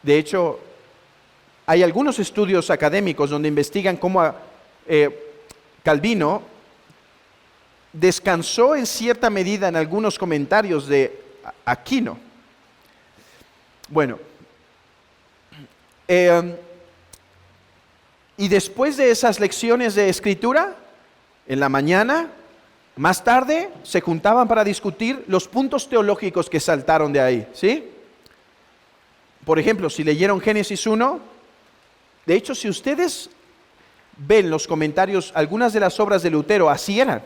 De hecho, hay algunos estudios académicos donde investigan cómo Calvino descansó en cierta medida en algunos comentarios de Aquino. Bueno, y después de esas lecciones de escritura, en la mañana, más tarde, se juntaban para discutir los puntos teológicos que saltaron de ahí, ¿sí? Por ejemplo, si leyeron Génesis 1, de hecho, si ustedes ven los comentarios, algunas de las obras de Lutero así eran.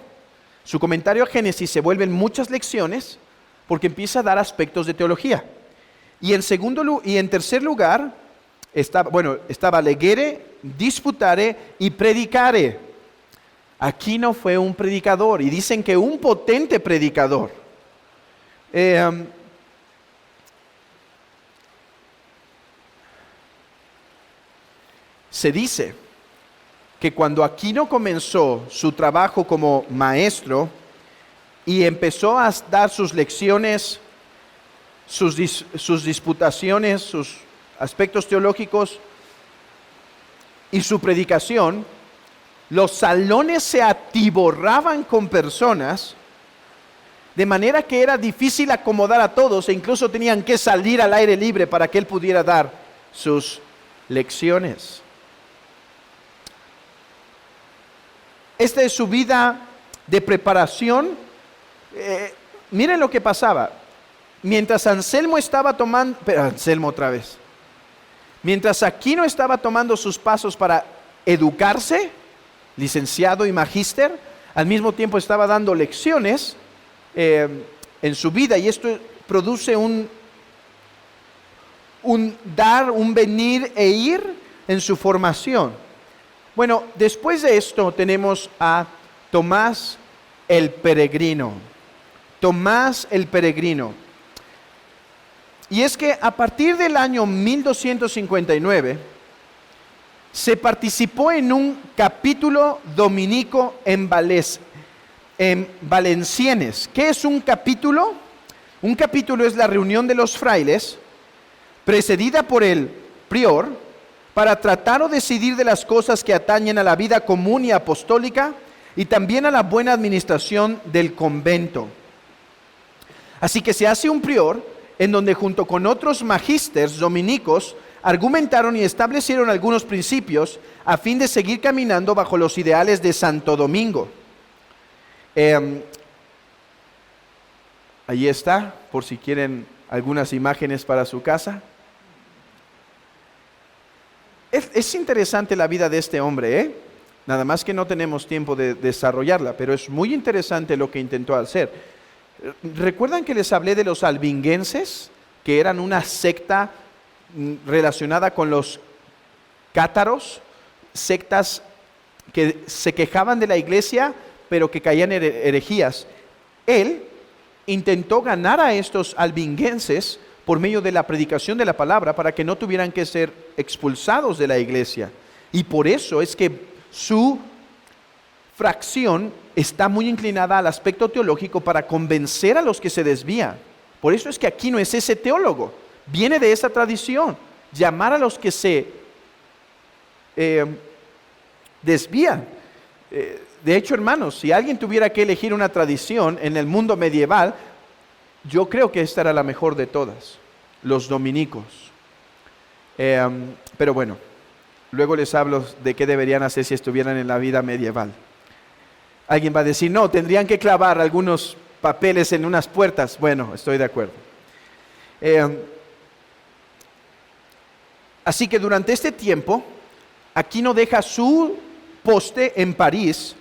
Su comentario a Génesis se vuelven muchas lecciones porque empieza a dar aspectos de teología. Y en tercer lugar, estaba legere, disputare y predicare. Aquino fue un predicador, y dicen que un potente predicador. Se dice que cuando Aquino comenzó su trabajo como maestro y empezó a dar sus lecciones, sus disputaciones, sus aspectos teológicos y su predicación, los salones se atiborraban con personas, de manera que era difícil acomodar a todos e incluso tenían que salir al aire libre para que él pudiera dar sus lecciones. Esta es su vida de preparación. Miren lo que pasaba. Mientras Anselmo estaba tomando, mientras Aquino estaba tomando sus pasos para educarse, licenciado y magíster, al mismo tiempo estaba dando lecciones en su vida, y esto produce un dar, un venir e ir en su formación. Bueno, después de esto tenemos a Tomás el Peregrino. Tomás el Peregrino. Y es que a partir del año 1259 se participó en un capítulo dominico en Valenciennes. ¿Qué es un capítulo? Un capítulo es la reunión de los frailes, precedida por el prior, para tratar o decidir de las cosas que atañen a la vida común y apostólica y también a la buena administración del convento. Así que se hace un prior en donde junto con otros magísteres dominicos argumentaron y establecieron algunos principios a fin de seguir caminando bajo los ideales de Santo Domingo. Ahí está, por si quieren algunas imágenes para su casa. Es interesante la vida de este hombre, ¿eh? Nada más que no tenemos tiempo de desarrollarla, pero es muy interesante lo que intentó hacer. ¿Recuerdan que les hablé de los albinguenses, que eran una secta relacionada con los cátaros? Sectas que se quejaban de la iglesia, pero que caían en herejías. Él intentó ganar a estos albinguenses por medio de la predicación de la palabra para que no tuvieran que ser expulsados de la iglesia. Y por eso es que su fracción está muy inclinada al aspecto teológico para convencer a los que se desvían. Por eso es que Aquino es ese teólogo, viene de esa tradición, llamar a los que se desvían. De hecho, hermanos, si alguien tuviera que elegir una tradición en el mundo medieval, yo creo que esta era la mejor de todas, los dominicos. Pero bueno, luego les hablo de qué deberían hacer si estuvieran en la vida medieval. Alguien va a decir, no, tendrían que clavar algunos papeles en unas puertas. Bueno, estoy de acuerdo. Así que durante este tiempo, Aquino deja su poste en París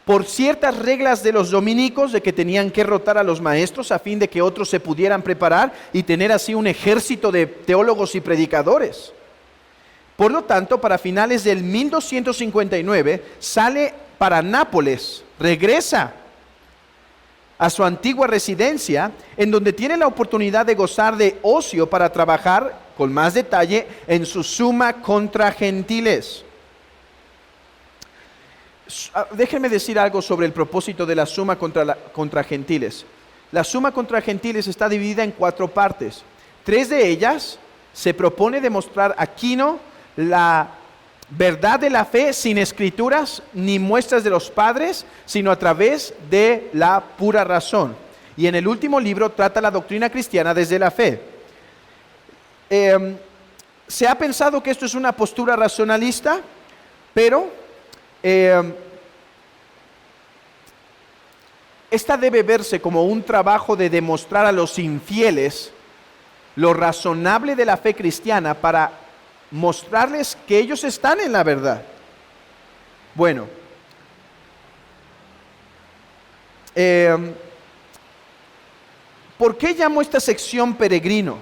por ciertas reglas de los dominicos de que tenían que rotar a los maestros a fin de que otros se pudieran preparar y tener así un ejército de teólogos y predicadores. Por lo tanto, para finales del 1259 sale para Nápoles, regresa a su antigua residencia, en donde tiene la oportunidad de gozar de ocio para trabajar con más detalle en su Summa contra Gentiles. Déjenme decir algo sobre el propósito de la Summa contra Gentiles. La Summa contra Gentiles está dividida en 4 partes. 3 de ellas se propone demostrar Aquino la verdad de la fe sin escrituras ni muestras de los padres, sino a través de la pura razón. Y en el último libro trata la doctrina cristiana desde la fe. Se ha pensado que esto es una postura racionalista, pero esta debe verse como un trabajo de demostrar a los infieles lo razonable de la fe cristiana para mostrarles que ellos están en la verdad. Bueno, ¿por qué llamo esta sección peregrino?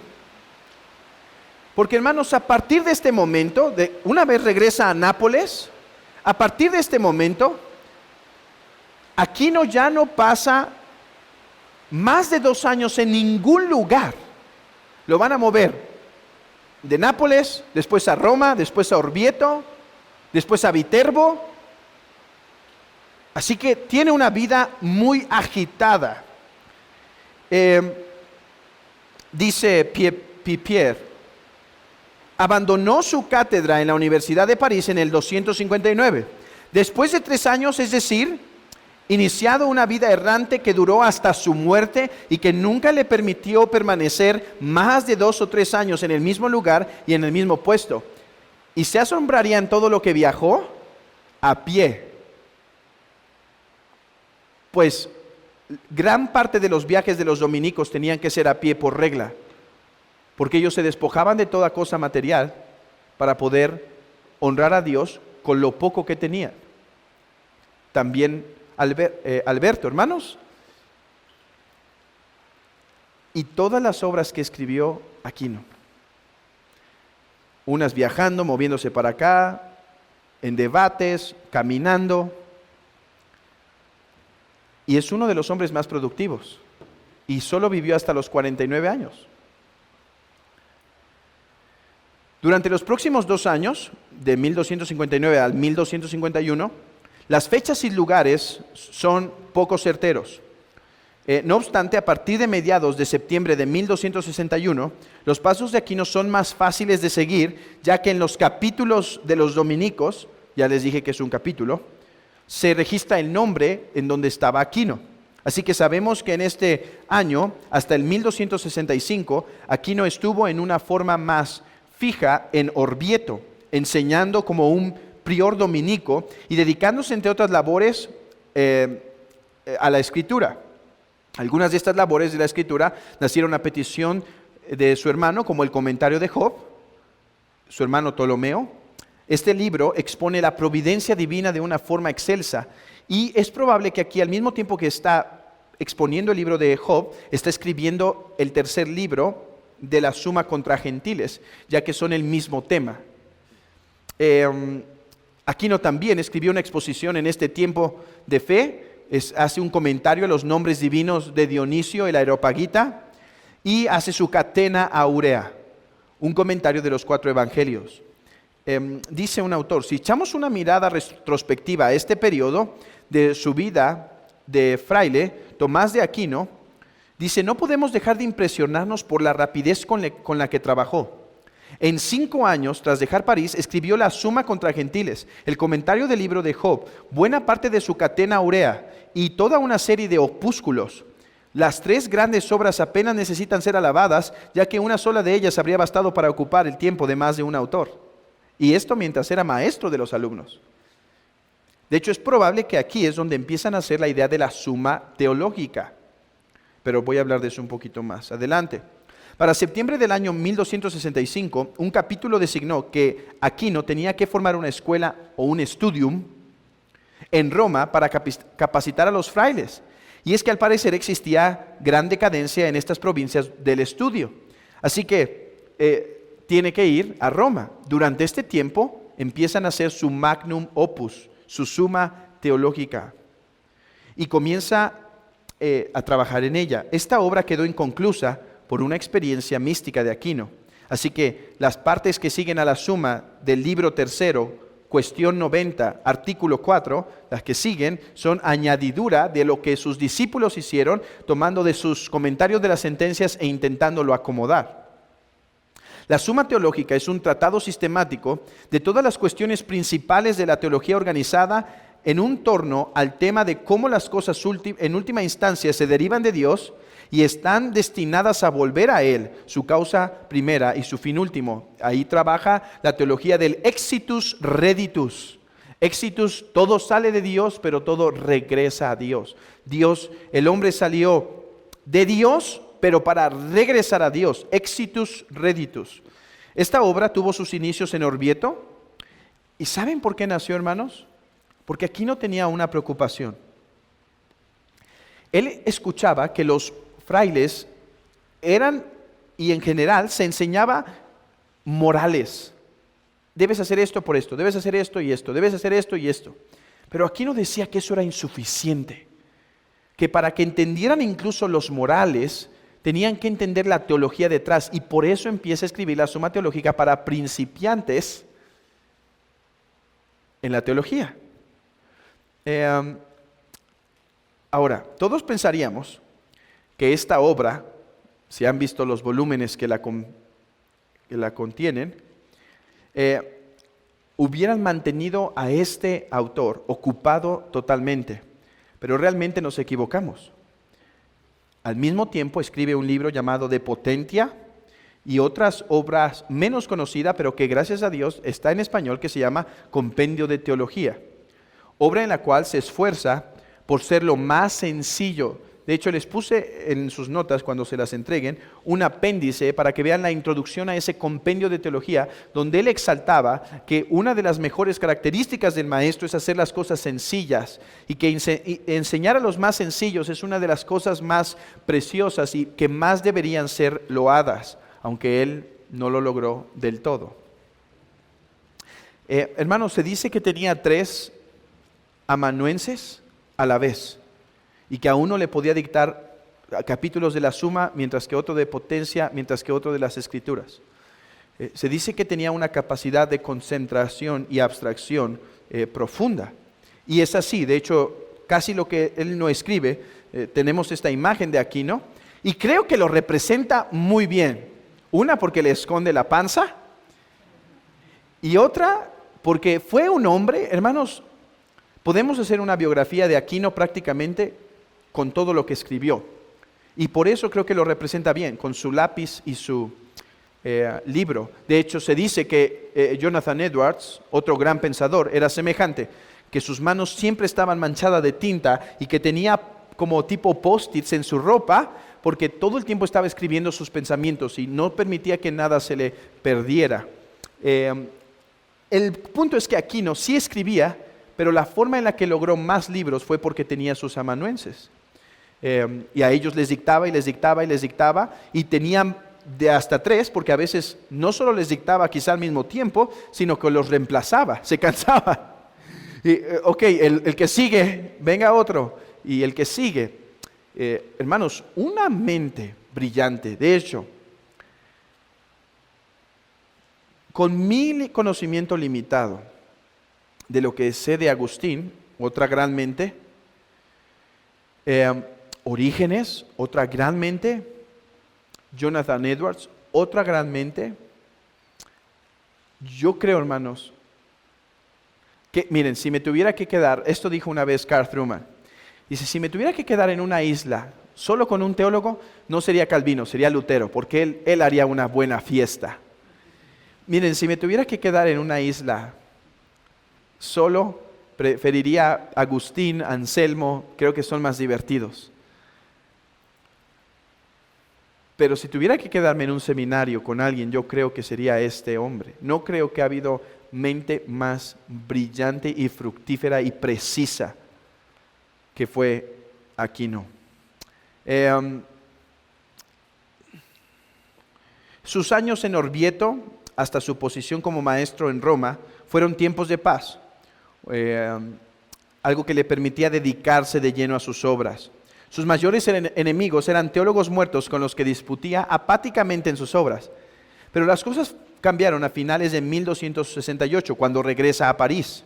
Porque, hermanos, a partir de este momento, una vez regresa a Nápoles, a partir de este momento, Aquino ya no pasa más de 2 años en ningún lugar. Lo van a mover de Nápoles, después a Roma, después a Orvieto, después a Viterbo. Así que tiene una vida muy agitada. Dice Pippier, abandonó su cátedra en la Universidad de París en el 259. Después de 3 años, es decir, iniciado una vida errante que duró hasta su muerte y que nunca le permitió permanecer más de 2 o 3 años en el mismo lugar y en el mismo puesto. Y se asombrarían todo lo que viajó a pie. Pues gran parte de los viajes de los dominicos tenían que ser a pie por regla, porque ellos se despojaban de toda cosa material para poder honrar a Dios con lo poco que tenían. También Alberto, hermanos, y todas las obras que escribió Aquino, unas viajando, moviéndose para acá, en debates, caminando, y es uno de los hombres más productivos, y solo vivió hasta los 49 años. Durante los próximos 2 años, de 1259 al 1251, las fechas y lugares son poco certeros. No obstante, a partir de mediados de septiembre de 1261, los pasos de Aquino son más fáciles de seguir, ya que en los capítulos de los dominicos, ya les dije que es un capítulo, se registra el nombre en donde estaba Aquino. Así que sabemos que en este año, hasta el 1265, Aquino estuvo en una forma más fija en Orvieto, enseñando como un prior dominico y dedicándose, entre otras labores, a la escritura. Algunas de estas labores de la Escritura nacieron a petición de su hermano, como el comentario de Job, su hermano Ptolomeo. Este libro expone la providencia divina de una forma excelsa, y es probable que aquí, al mismo tiempo que está exponiendo el libro de Job, está escribiendo el tercer libro de la Suma contra Gentiles, ya que son el mismo tema. Aquino también escribió una exposición en este tiempo de fe, hace un comentario a los nombres divinos de Dionisio, el Areopagita, y hace su Catena Aurea, un comentario de los 4 evangelios. Dice un autor: si echamos una mirada retrospectiva a este periodo de su vida de fraile, Tomás de Aquino, dice, no podemos dejar de impresionarnos por la rapidez con la que trabajó. En 5 años, tras dejar París, escribió la Suma contra Gentiles, el comentario del libro de Job, buena parte de su Catena Aurea y toda una serie de opúsculos. Las 3 grandes obras apenas necesitan ser alabadas, ya que una sola de ellas habría bastado para ocupar el tiempo de más de un autor. Y esto mientras era maestro de los alumnos. De hecho, es probable que aquí es donde empiezan a hacer la idea de la suma teológica. Pero voy a hablar de eso un poquito más adelante. Para septiembre del año 1265, un capítulo designó que Aquino tenía que formar una escuela o un studium en Roma para capacitar a los frailes. Y es que al parecer existía gran decadencia en estas provincias del estudio. Así que tiene que ir a Roma. Durante este tiempo empiezan a hacer su magnum opus, su suma teológica. Y comienza a trabajar en ella. Esta obra quedó inconclusa por una experiencia mística de Aquino. Así que las partes que siguen a la suma del libro tercero, cuestión 90, artículo 4, las que siguen son añadidura de lo que sus discípulos hicieron, tomando de sus comentarios de las sentencias e intentándolo acomodar. La Suma Teológica es un tratado sistemático de todas las cuestiones principales de la teología organizada en un torno al tema de cómo las cosas en última instancia se derivan de Dios y están destinadas a volver a Él, su causa primera y su fin último. Ahí trabaja la teología del exitus reditus. Exitus, todo sale de Dios, pero todo regresa a Dios. El hombre salió de Dios, pero para regresar a Dios. Exitus reditus. Esta obra tuvo sus inicios en Orvieto. ¿Y saben por qué nació, hermanos? Porque Aquino tenía una preocupación. Él escuchaba que los frailes eran, y en general se enseñaba morales. Debes hacer esto por esto, debes hacer esto y esto, debes hacer esto y esto. Pero Aquino decía que eso era insuficiente, que para que entendieran incluso los morales, tenían que entender la teología detrás, y por eso empieza a escribir la Suma Teológica para principiantes en la teología. Ahora, todos pensaríamos que esta obra, si han visto los volúmenes que la contienen, hubieran mantenido a este autor ocupado totalmente, pero realmente nos equivocamos. Al mismo tiempo escribe un libro llamado De Potentia y otras obras menos conocidas, pero que gracias a Dios está en español, que se llama Compendio de Teología, obra en la cual se esfuerza por ser lo más sencillo. De hecho, les puse en sus notas, cuando se las entreguen, un apéndice para que vean la introducción a ese compendio de teología, donde él exaltaba que una de las mejores características del maestro es hacer las cosas sencillas, y que enseñar a los más sencillos es una de las cosas más preciosas y que más deberían ser loadas, aunque él no lo logró del todo. Hermanos, se dice que tenía 3 amanuenses a la vez, y que a uno le podía dictar capítulos de la Suma, mientras que otro de Potencia, mientras que otro de las Escrituras. Se dice que tenía una capacidad de concentración y abstracción profunda, y es así. De hecho, casi lo que él no escribe, tenemos esta imagen de Aquino, y creo que lo representa muy bien. Una, porque le esconde la panza, y otra, porque fue un hombre, hermanos. Podemos hacer una biografía de Aquino prácticamente con todo lo que escribió. Y por eso creo que lo representa bien, con su lápiz y su libro. De hecho, se dice que Jonathan Edwards, otro gran pensador, era semejante, que sus manos siempre estaban manchadas de tinta y que tenía como tipo post-its en su ropa, porque todo el tiempo estaba escribiendo sus pensamientos y no permitía que nada se le perdiera. El punto es que Aquino sí escribía, pero la forma en la que logró más libros fue porque tenía sus amanuenses. Y a ellos les dictaba y les dictaba y les dictaba, y tenían de hasta 3, porque a veces no solo les dictaba quizá al mismo tiempo, sino que los reemplazaba, se cansaba. Y, el que sigue, venga otro, y el que sigue. Hermanos, una mente brillante, de hecho, con mi conocimiento limitado de lo que sé de Agustín, otra gran mente, Orígenes, otra gran mente, Jonathan Edwards, otra gran mente. Yo creo, hermanos, que miren, si me tuviera que quedar, esto dijo una vez Carl Truman, dice, si me tuviera que quedar en una isla solo con un teólogo, no sería Calvino, sería Lutero, porque él haría una buena fiesta. Miren, si me tuviera que quedar en una isla solo, preferiría Agustín, Anselmo, creo que son más divertidos. Pero si tuviera que quedarme en un seminario con alguien, yo creo que sería este hombre. No creo que ha habido mente más brillante y fructífera y precisa que fue Aquino. Sus años en Orvieto, hasta su posición como maestro en Roma, fueron tiempos de paz, algo que le permitía dedicarse de lleno a sus obras. Sus mayores enemigos eran teólogos muertos con los que discutía apáticamente en sus obras. Pero las cosas cambiaron a finales de 1268, cuando regresa a París.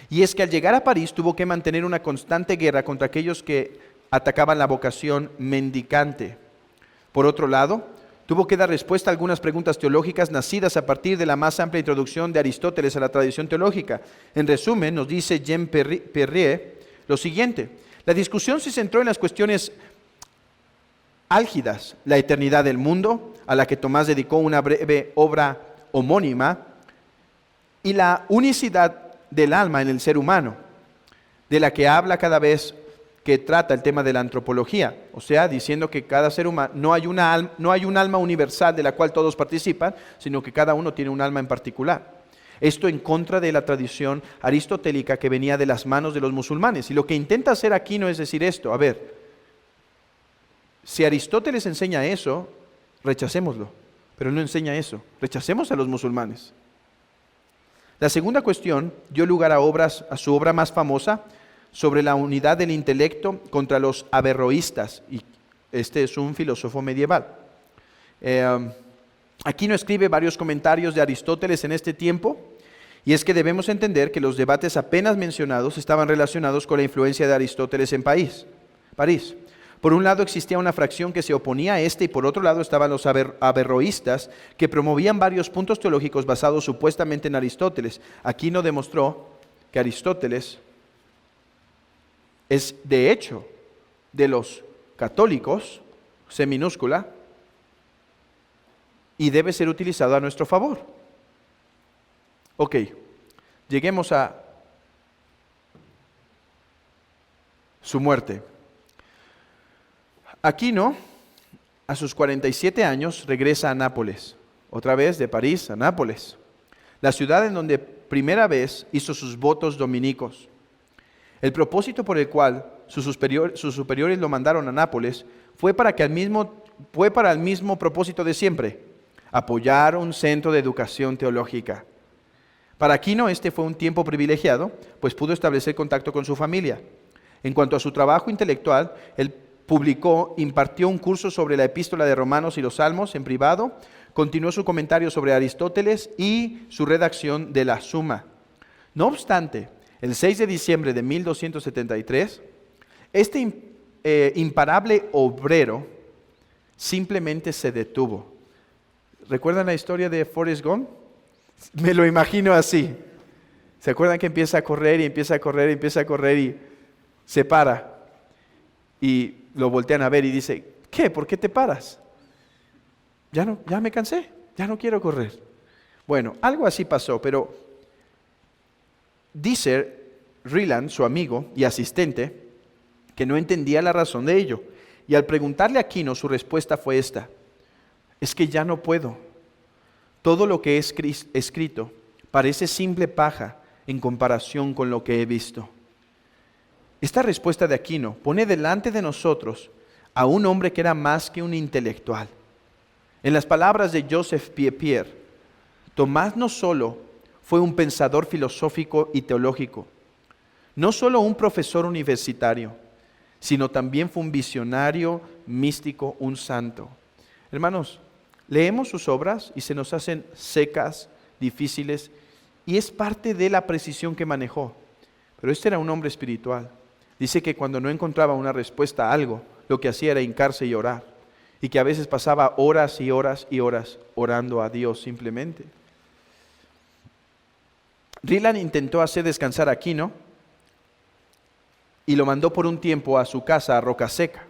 Y es que al llegar a París tuvo que mantener una constante guerra contra aquellos que atacaban la vocación mendicante. Por otro lado, tuvo que dar respuesta a algunas preguntas teológicas nacidas a partir de la más amplia introducción de Aristóteles a la tradición teológica. En resumen, nos dice Jean Perrier lo siguiente: la discusión se centró en las cuestiones álgidas, la eternidad del mundo, a la que Tomás dedicó una breve obra homónima, y la unicidad del alma en el ser humano, de la que habla cada vez que trata el tema de la antropología, o sea, diciendo que cada ser humano, no hay un alma universal de la cual todos participan, sino que cada uno tiene un alma en particular. Esto en contra de la tradición aristotélica que venía de las manos de los musulmanes. Y lo que intenta hacer Aquino es decir esto: a ver, si Aristóteles enseña eso, rechacémoslo, pero él no enseña eso, rechacemos a los musulmanes. La segunda cuestión dio lugar a su obra más famosa, sobre la unidad del intelecto contra los averroístas, y este es un filósofo medieval. Aquino escribe varios comentarios de Aristóteles en este tiempo, y es que debemos entender que los debates apenas mencionados estaban relacionados con la influencia de Aristóteles en París. Por un lado existía una fracción que se oponía a este, y por otro lado estaban los averroístas, que promovían varios puntos teológicos basados supuestamente en Aristóteles. Aquino demostró que Aristóteles es, de hecho, de los católicos, C minúscula, y debe ser utilizado a nuestro favor. Ok, lleguemos a su muerte. Aquino, a sus 47 años, regresa a Nápoles, otra vez de París a Nápoles, la ciudad en donde primera vez hizo sus votos dominicos. El propósito por el cual sus superiores lo mandaron a Nápoles fue para el mismo propósito de siempre: apoyar un centro de educación teológica. Para Aquino este fue un tiempo privilegiado, pues pudo establecer contacto con su familia. En cuanto a su trabajo intelectual, él impartió un curso sobre la epístola de Romanos y los Salmos en privado, continuó su comentario sobre Aristóteles y su redacción de la Suma. No obstante, el 6 de diciembre de 1273, este imparable obrero simplemente se detuvo. ¿Recuerdan la historia de Forrest Gump? Me lo imagino así. ¿Se acuerdan que empieza a correr y empieza a correr y empieza a correr y se para? Y lo voltean a ver y dice: ¿qué? ¿Por qué te paras? Ya me cansé, ya no quiero correr. Bueno, algo así pasó, pero dice Ryland, su amigo y asistente, que no entendía la razón de ello. Y al preguntarle a Aquino, su respuesta fue esta: es que ya no puedo. Todo lo que he escrito parece simple paja en comparación con lo que he visto. Esta respuesta de Aquino pone delante de nosotros a un hombre que era más que un intelectual. En las palabras de Joseph Pieper, Tomás no solo fue un pensador filosófico y teológico, no solo un profesor universitario, sino también fue un visionario, místico, un santo. Hermanos, leemos sus obras y se nos hacen secas, difíciles, y es parte de la precisión que manejó. Pero este era un hombre espiritual. Dice que cuando no encontraba una respuesta a algo, lo que hacía era hincarse y orar, y que a veces pasaba horas y horas y horas orando a Dios simplemente. Ryland intentó hacer descansar a Aquino y lo mandó por un tiempo a su casa a Roca Seca,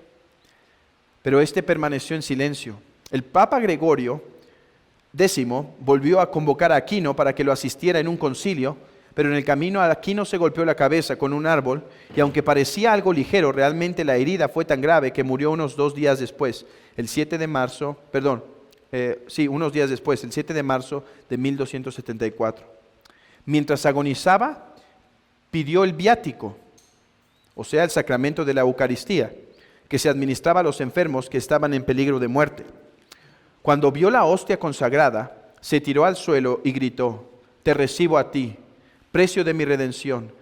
pero este permaneció en silencio. El Papa Gregorio X volvió a convocar a Aquino para que lo asistiera en un concilio, pero en el camino Aquino se golpeó la cabeza con un árbol y aunque parecía algo ligero, realmente la herida fue tan grave que murió unos días después, el 7 de marzo de 1274. Mientras agonizaba, pidió el viático, o sea, el sacramento de la Eucaristía, que se administraba a los enfermos que estaban en peligro de muerte. Cuando vio la hostia consagrada, se tiró al suelo y gritó: te recibo a ti, precio de mi redención,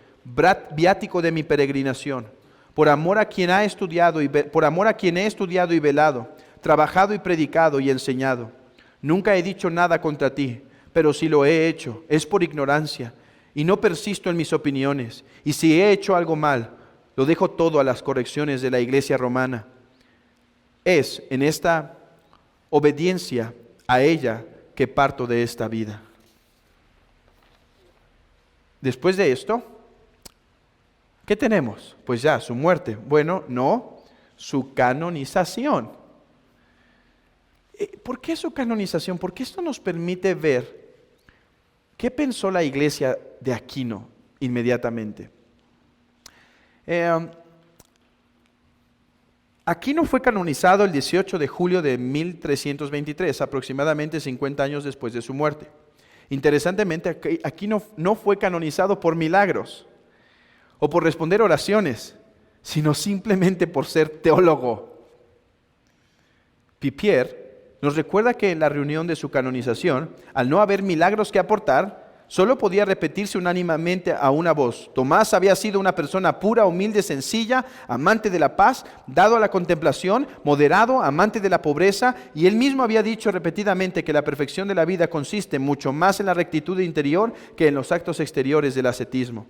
viático de mi peregrinación, por amor a quien he estudiado y velado, trabajado y predicado y enseñado. Nunca he dicho nada contra ti, pero si lo he hecho, es por ignorancia, y no persisto en mis opiniones, y si he hecho algo mal, lo dejo todo a las correcciones de la Iglesia romana. Es en esta obediencia a ella que parto de esta vida. Después de esto, ¿qué tenemos? Pues ya, su muerte. Bueno, no, su canonización. ¿Por qué su canonización? Porque esto nos permite ver qué pensó la iglesia de Aquino inmediatamente. Aquino fue canonizado el 18 de julio de 1323, aproximadamente 50 años después de su muerte. Interesantemente, Aquino no fue canonizado por milagros o por responder oraciones, sino simplemente por ser teólogo. Pieper nos recuerda que en la reunión de su canonización, al no haber milagros que aportar, solo podía repetirse unánimemente a una voz: Tomás había sido una persona pura, humilde, sencilla, amante de la paz, dado a la contemplación, moderado, amante de la pobreza, y él mismo había dicho repetidamente que la perfección de la vida consiste mucho más en la rectitud interior que en los actos exteriores del ascetismo.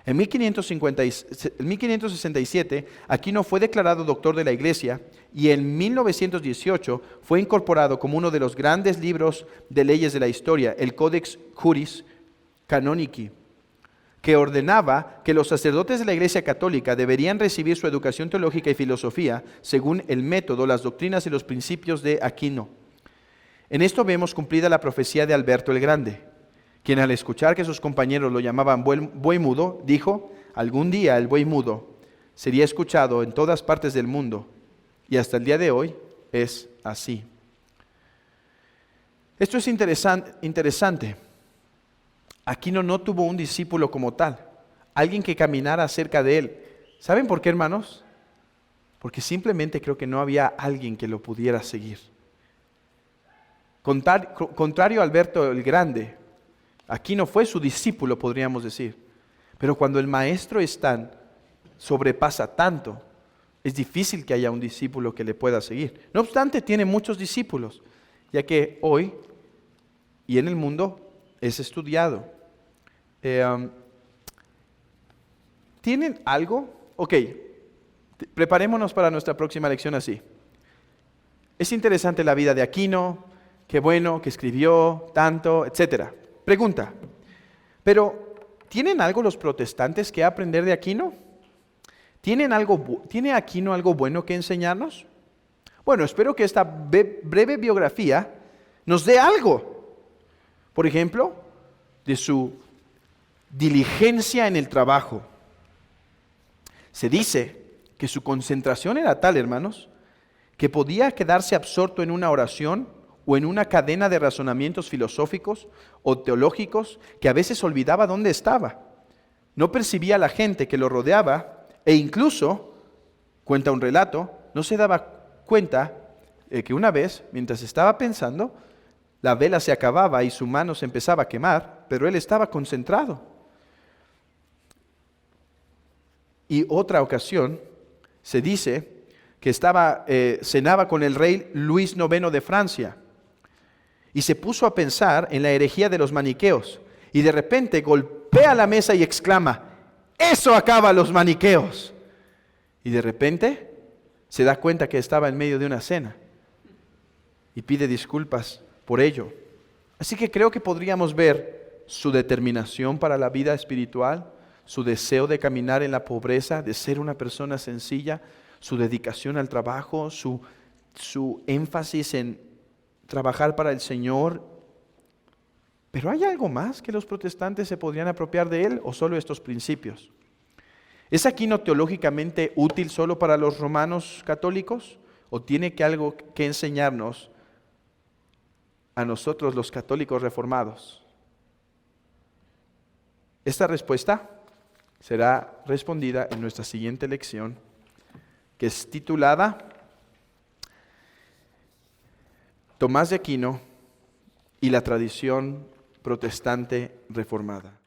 En 1567, Aquino fue declarado doctor de la Iglesia y en 1918 fue incorporado como uno de los grandes libros de leyes de la historia, el Codex Juris Canonici, que ordenaba que los sacerdotes de la Iglesia Católica deberían recibir su educación teológica y filosofía según el método, las doctrinas y los principios de Aquino. En esto vemos cumplida la profecía de Alberto el Grande, quien al escuchar que sus compañeros lo llamaban buey mudo, dijo: algún día el buey mudo sería escuchado en todas partes del mundo, y hasta el día de hoy es así. Esto es interesante. Aquino no tuvo un discípulo como tal, alguien que caminara cerca de él. ¿Saben por qué, hermanos? Porque simplemente creo que no había alguien que lo pudiera seguir. Contrario a Alberto el Grande, Aquino fue su discípulo, podríamos decir. Pero cuando el maestro sobrepasa tanto, es difícil que haya un discípulo que le pueda seguir. No obstante, tiene muchos discípulos, ya que hoy y en el mundo es estudiado. ¿Tienen algo? Ok, preparémonos para nuestra próxima lección así. Es interesante la vida de Aquino, qué bueno que escribió tanto, etcétera. Pregunta, pero ¿tienen algo los protestantes que aprender de Aquino? ¿Tiene Aquino algo bueno que enseñarnos? Bueno, espero que esta breve biografía nos dé algo. Por ejemplo, de su diligencia en el trabajo. Se dice que su concentración era tal, hermanos, que podía quedarse absorto en una oración o en una cadena de razonamientos filosóficos o teológicos que a veces olvidaba dónde estaba. No percibía a la gente que lo rodeaba e incluso, cuenta un relato, no se daba cuenta que una vez, mientras estaba pensando, la vela se acababa y su mano se empezaba a quemar, pero él estaba concentrado. Y otra ocasión, se dice que cenaba con el rey Luis IX de Francia y se puso a pensar en la herejía de los maniqueos y de repente golpea la mesa y exclama: ¡eso acaba los maniqueos! Y de repente se da cuenta que estaba en medio de una cena y pide disculpas por ello. Así que creo que podríamos ver su determinación para la vida espiritual, su deseo de caminar en la pobreza, de ser una persona sencilla, su dedicación al trabajo, su énfasis en trabajar para el Señor. ¿Pero hay algo más que los protestantes se podrían apropiar de él o solo estos principios? ¿Es Aquino teológicamente útil solo para los romanos católicos o tiene algo que enseñarnos a nosotros los católicos reformados? Esta respuesta será respondida en nuestra siguiente lección, que es titulada Tomás de Aquino y la tradición protestante reformada.